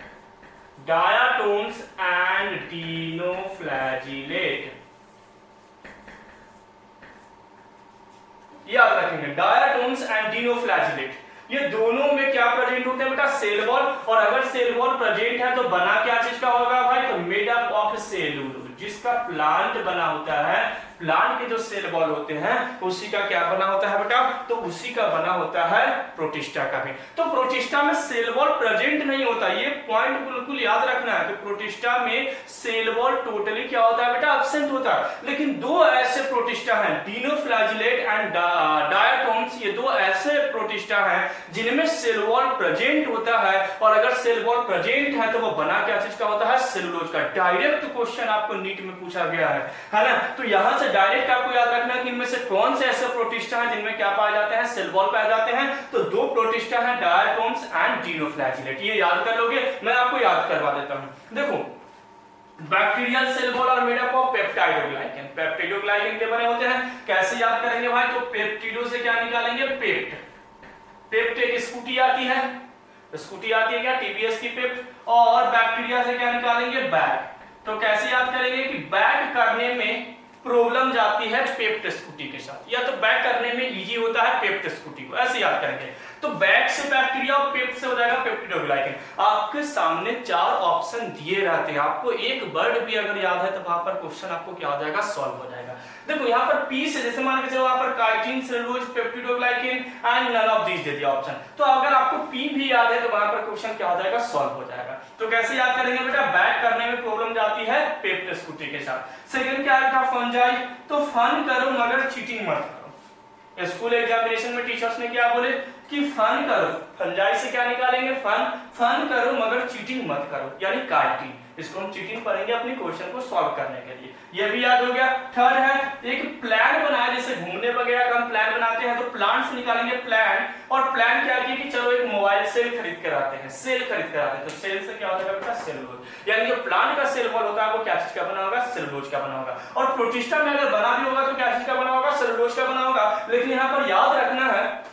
डायाटोम्स एंड डिनोफ्लैजिलेट याद रखेंगे। डायाटोम्स एंड डिनोफ्लैजिलेट ये दोनों में क्या प्रेजेंट होते हैं बेटा? Cell wall. और अगर सेल वॉल प्रेजेंट है तो बना क्या चीज का होगा भाई? तो मेड अप ऑफ सेलुलोज। जिसका प्लांट बना होता है, प्लांट के जो सेल वॉल होते हैं उसी का क्या बना होता है बेटा, तो उसी का बना होता है प्रोटिस्टा का भी। तो प्रोटिस्टा में सेल वॉल प्रेजेंट नहीं होता, ये पॉइंट बिल्कुल याद रखना है कि प्रोटिस्टा में सेल वॉल टोटली क्या होता है बेटा, एब्सेंट होता है। लेकिन दो ऐसे प्रोटिस्टा हैं, डिनोफ्लैजिलेट एंड डायटोम्स, ये दो ऐसे प्रोटिस्टा हैं जिनमें सेल वॉल प्रेजेंट होता है, और अगर सेल वॉल प्रेजेंट है तो वो बना क्या चीज का होता है, सेलुलोज का। डायरेक्ट क्वेश्चन आपको नीट में पूछा गया है ना। तो यहां से डायरेक्ट आपको याद रखना है कि इनमें से कौन से ऐसे प्रोटिस्टा हैं जिनमें क्या पाए जाते हैं, सेल वॉल पाए जाते हैं। तो दो प्रोटिस्टा हैं, डायटोम्स एंड डिनोफ्लैजिलेट, ये याद कर लोगे, मैं आपको याद करवा देता हूं। देखो bacterial cell wall are made up of peptidoglycan, peptidoglycan के बने होते हैं। कैसे याद करेंगे भाई, तो पेप्टिडो से क्या निकालेंगे, पेप्ट, पेप्ट एक स्कूटी आती है, स्कूटी आती है क्या, टीवीएस की पेप्ट, और बैक्टीरिया से क्या निकालेंगे, बैग। तो कैसे याद करेंगे कि बैग करने में प्रॉब्लम जाती है पेप्ट स्कूटी के साथ, या तो बैग करने में इजी होता है पेप्ट स्कूटी को, ऐसे याद करेंगे। तो बैग से बैक्टीरिया और पेप्ट से हो जाएगा पेप्टिडोग्लाइकन। आपके सामने चार ऑप्शन दिए रहते हैं, आपको एक वर्ड भी अगर याद है तो वहां पर क्वेश्चन आपको क्या हो जाएगा, सॉल्व हो जाएगा। देखो यहाँ पर पी से, जैसे मान के चलो यहाँ पर chitin, cellulose, peptidoglycan and none of these दे दिया ऑप्शन, तो अगर आपको पी भी याद है तो वहां पर क्वेश्चन क्या हो जाएगा, सॉल्व हो जाएगा। तो कैसे याद करेंगे बेटा, बैग करने में प्रॉब्लम जाती है पेप्ट स्कूटी के साथ। सेकंड क्या था, फंजाई, तो फन करो मगर चीटिंग मत करो। स्कूल एग्जामिनेशन में टीचर्स ने क्या बोले कि फन करो, फंजाई से क्या निकालेंगे, फन करो मगर चीटिंग मत करो, यानी काइटिन। इसको हम चीटिंग पढ़ेंगे अपनी क्वेश्चन को सॉल्व करने के लिए, ये भी याद हो गया। थर्ड है एक प्लान बनाया, जैसे घूमने वगैरह का हम प्लान बनाते हैं तो प्लांट से निकालेंगे प्लान, और प्लान क्या किया कि चलो एक मोबाइल सेल खरीद कर आते हैं, सेल खरीद कर आते हैं, तो सेल से क्या होता है बेटा, सेलुलोज, यानी जो प्लांट का सेल वॉल होता है वो क्या चीज का बना होगा, सेलुलोज का बना होगा। और प्रोटिस्टा में अगर बना भी होगा तो क्या चीज का बना होगा, सेलुलोज का बना होगा। लेकिन यहाँ पर याद रखना है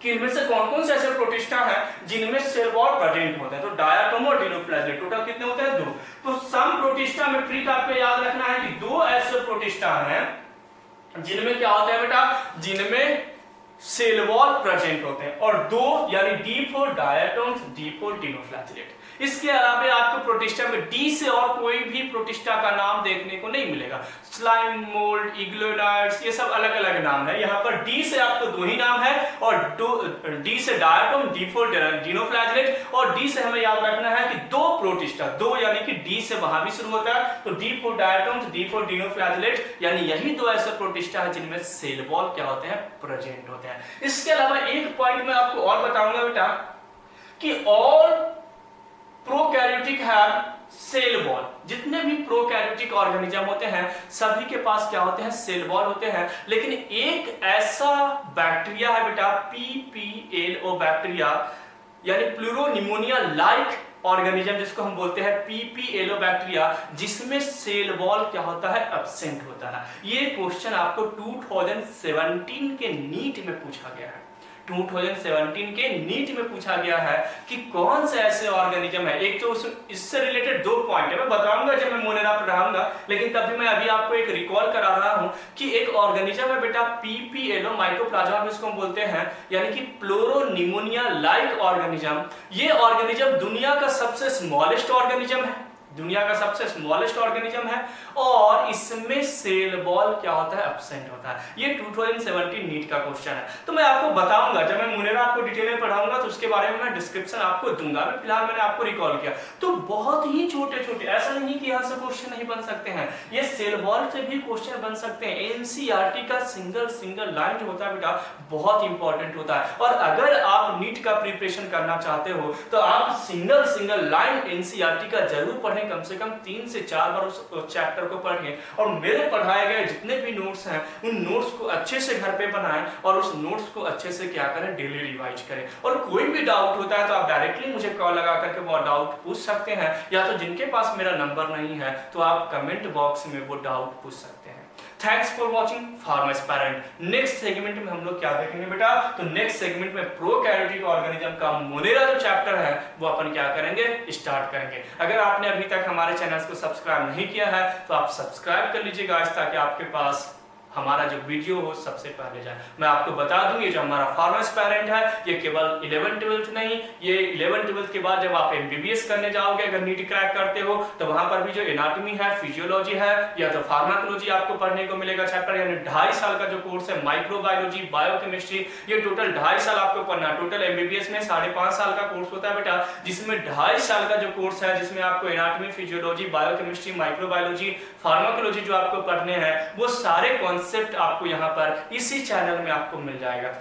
कि इनमें से कौन कौन से ऐसे प्रोटिस्टा हैं जिनमें सेल वॉल प्रेजेंट होते हैं, तो डायटोम और डिनोफ्लैजिलेट, टोटल कितने होते हैं, दो। तो सम प्रोटिस्टा में ट्रिक आपको याद रखना है कि दो ऐसे प्रोटिस्टा हैं जिनमें क्या होता है बेटा, जिनमें सेल वॉल प्रेजेंट होते हैं, और दो यानी डी फॉर डायटोम्स, डी फॉर डिनोफ्लैजिलेट। इसके अलावा आपको प्रोटिस्टा में डी से और कोई भी प्रोटिस्टा का नाम देखने को नहीं मिलेगा। स्लाइम मोल्ड, इग्लोनाइड्स, ये सब अलग अलग नाम है। यहाँ पर डी से आपको दो ही नाम है, और डी से डायटोम, डी फॉर डिनोफ्लैजिलेट, और डी से हमें याद रखना है कि दो प्रोटिस्टा, दो यानी कि डी से वहां भी शुरू होता है, तो डी फॉर डायटोम्स, डी फॉर डिनोफ्लैजिलेट, यानी यही दो ऐसे प्रोटिस्टा है जिनमें सेल वॉल क्या होते हैं, प्रेजेंट होते हैं। इसके अलावा एक पॉइंट मैं आपको और बताऊंगा बेटा कि all prokaryotic have cell wall, जितने भी प्रोकैरियोटिक ऑर्गेनिज्म होते हैं सभी के पास क्या होते हैं, सेल वॉल होते हैं। लेकिन एक ऐसा बैक्टीरिया है बेटा, PPLO बैक्टीरिया, यानी प्लूरोनिमोनिया लाइक ऑर्गेनिज्म जिसको हम बोलते हैं PPLO बैक्टीरिया, जिसमें सेल वॉल क्या होता है, एब्सेंट होता है। ये क्वेश्चन आपको 2017 के नीट में पूछा गया है, 2017 के नीट में पूछा गया है कि कौन से ऐसे ऑर्गेनिज्म है। एक तो इससे रिलेटेड दो पॉइंट है, मैं बताऊंगा जब मैं मोनेरा पर रहूंगा, लेकिन तभी मैं अभी आपको एक रिकॉल करा रहा हूं कि एक ऑर्गेनिज्म है बेटा PPLO माइकोप्लाज्मा जिसको हम बोलते हैं, यानी कि प्लूरोनिमोनिया लाइक ऑर्गेनिज्म। ये ऑर्गेनिज्म दुनिया का सबसे स्मॉलेस्ट ऑर्गेनिज्म है, दुनिया का सबसे स्मॉलेस्ट ऑर्गेनिज्म है, और इसमें सेल वॉल क्या होता है, एब्सेंट होता है। ये 2017 नीट का क्वेश्चन है। तो मैं आपको बताऊंगा जब मैं मुनेरा आपको डिटेल में पढ़ाऊंगा तो उसके बारे में मैं डिस्क्रिप्शन आपको दूंगा। मैं फिलहाल मैंने आपको रिकॉल किया, तो बहुत ही छोटे छोटे, ऐसा नहीं कि यहाँ से क्वेश्चन नहीं बन सकते हैं, ये सेल वॉल से भी क्वेश्चन बन सकते हैं। एनसीईआरटी का सिंगल लाइन जो होता है बेटा बहुत इंपॉर्टेंट होता है, और अगर आप नीट का प्रिपरेशन करना चाहते हो तो आप सिंगल लाइन एनसीईआरटी का जरूर पढ़ें, कम से कम 3 से 4 बार उस चैप्टर को पढ़ें, और मेरे पढ़ाए गए जितने भी नोट्स हैं उन नोट्स को अच्छे से घर पे बनाएं, और उस नोट्स को अच्छे से क्या करें, डेली रिवाइज करें। और कोई भी डाउट होता है तो आप डायरेक्टली मुझे कॉल लगा करके वो डाउट पूछ सकते हैं, या तो जिनके पास मेरा नंबर नहीं है तो आप कमेंट बॉक्स में वो डाउट पूछ सकते हैं। Thanks for watching pharma aspirant. Next segment में हम लोग क्या देखेंगे बेटा, तो नेक्स्ट सेगमेंट में प्रोकैरियोटिक ऑर्गेनिज्म का मोनेरा जो चैप्टर है वो अपन क्या करेंगे, स्टार्ट करेंगे। अगर आपने अभी तक हमारे चैनल को सब्सक्राइब नहीं किया है तो आप सब्सक्राइब कर लीजिएगा ताकि आपके पास हमारा जो वीडियो हो सबसे पहले जाए। मैं आपको बता दूं ये जो हमारा फार्मास्पेरेंट है ये केवल 11th-12th नहीं, ये 11th-12th के बाद जब आप एमबीबीएस करने जाओगे, अगर नीट क्रैक करते हो तो वहां पर भी जो एनाटॉमी है, फिजियोलॉजी है या तो फार्माकोलॉजी आपको पढ़ने को मिलेगा चैप्टर, यानी 2.5 साल का जो कोर्स है, माइक्रोबायोलॉजी, बायोकेमिस्ट्री, ये टोटल 2.5 साल आपको पढ़ना है। टोटल एमबीबीएस में 5.5 साल का कोर्स होता है बेटा, जिसमें 2.5 साल का जो कोर्स है जिसमें आपको anatomy, physiology, biochemistry, microbiology, pharmacology जो आपको पढ़ने हैं वो सारे कॉन्सेप्ट आपको यहाँ पर इसी चैनल में आपको मिल जाएगा।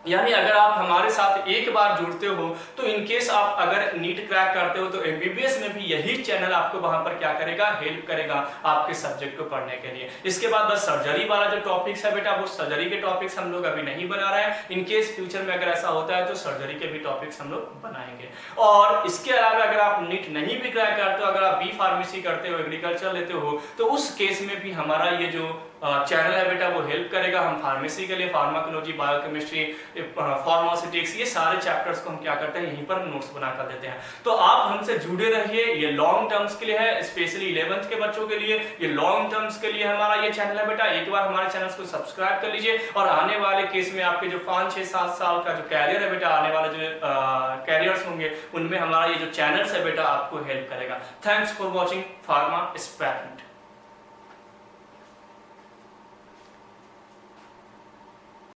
यानी अगर आप हमारे साथ एक बार जुड़ते हो तो इनकेस आप अगर नीट क्रैक करते हो तो एमबीबीएस में भी यही चैनल आपको वहां पर क्या करेगा, हेल्प करेगा आपके सब्जेक्ट को पढ़ने के लिए। इसके बाद बस सर्जरी वाला जो टॉपिक्स है बेटा, वो सर्जरी के टॉपिक्स हम लोग अभी नहीं बना रहे हैं। इनकेस फ्यूचर में अगर ऐसा होता है तो सर्जरी के भी टॉपिक्स हम लोग बनाएंगे। और इसके अलावा अगर आप नीट नहीं भी क्रैक करते हो, अगर आप बी फार्मेसी करते हो, एग्रीकल्चर लेते हो, तो उस केस में भी हमारा ये जो चैनल है बेटा वो हेल्प करेगा। हम फार्मेसी के लिए फार्माकोलॉजी, बायोकेमिस्ट्री, फार्मास्यूटिक्स, ये सारे चैप्टर्स को हम क्या करते हैं यहीं पर नोट्स बना कर देते हैं। तो आप हमसे जुड़े रहिए, ये लॉन्ग टर्म्स के लिए है, स्पेशली 11th के बच्चों के लिए ये लॉन्ग टर्म्स के लिए हमारा ये चैनल है बेटा। एक बार हमारे चैनल को सब्सक्राइब कर लीजिए और आने वाले केस में आपके जो 5, 6, 7 साल का जो कैरियर है बेटा, आने वाले जो कैरियर्स होंगे उनमें हमारा ये जो चैनल्स है बेटा आपको हेल्प करेगा। Thanks for watching फार्मास्पेरेंट।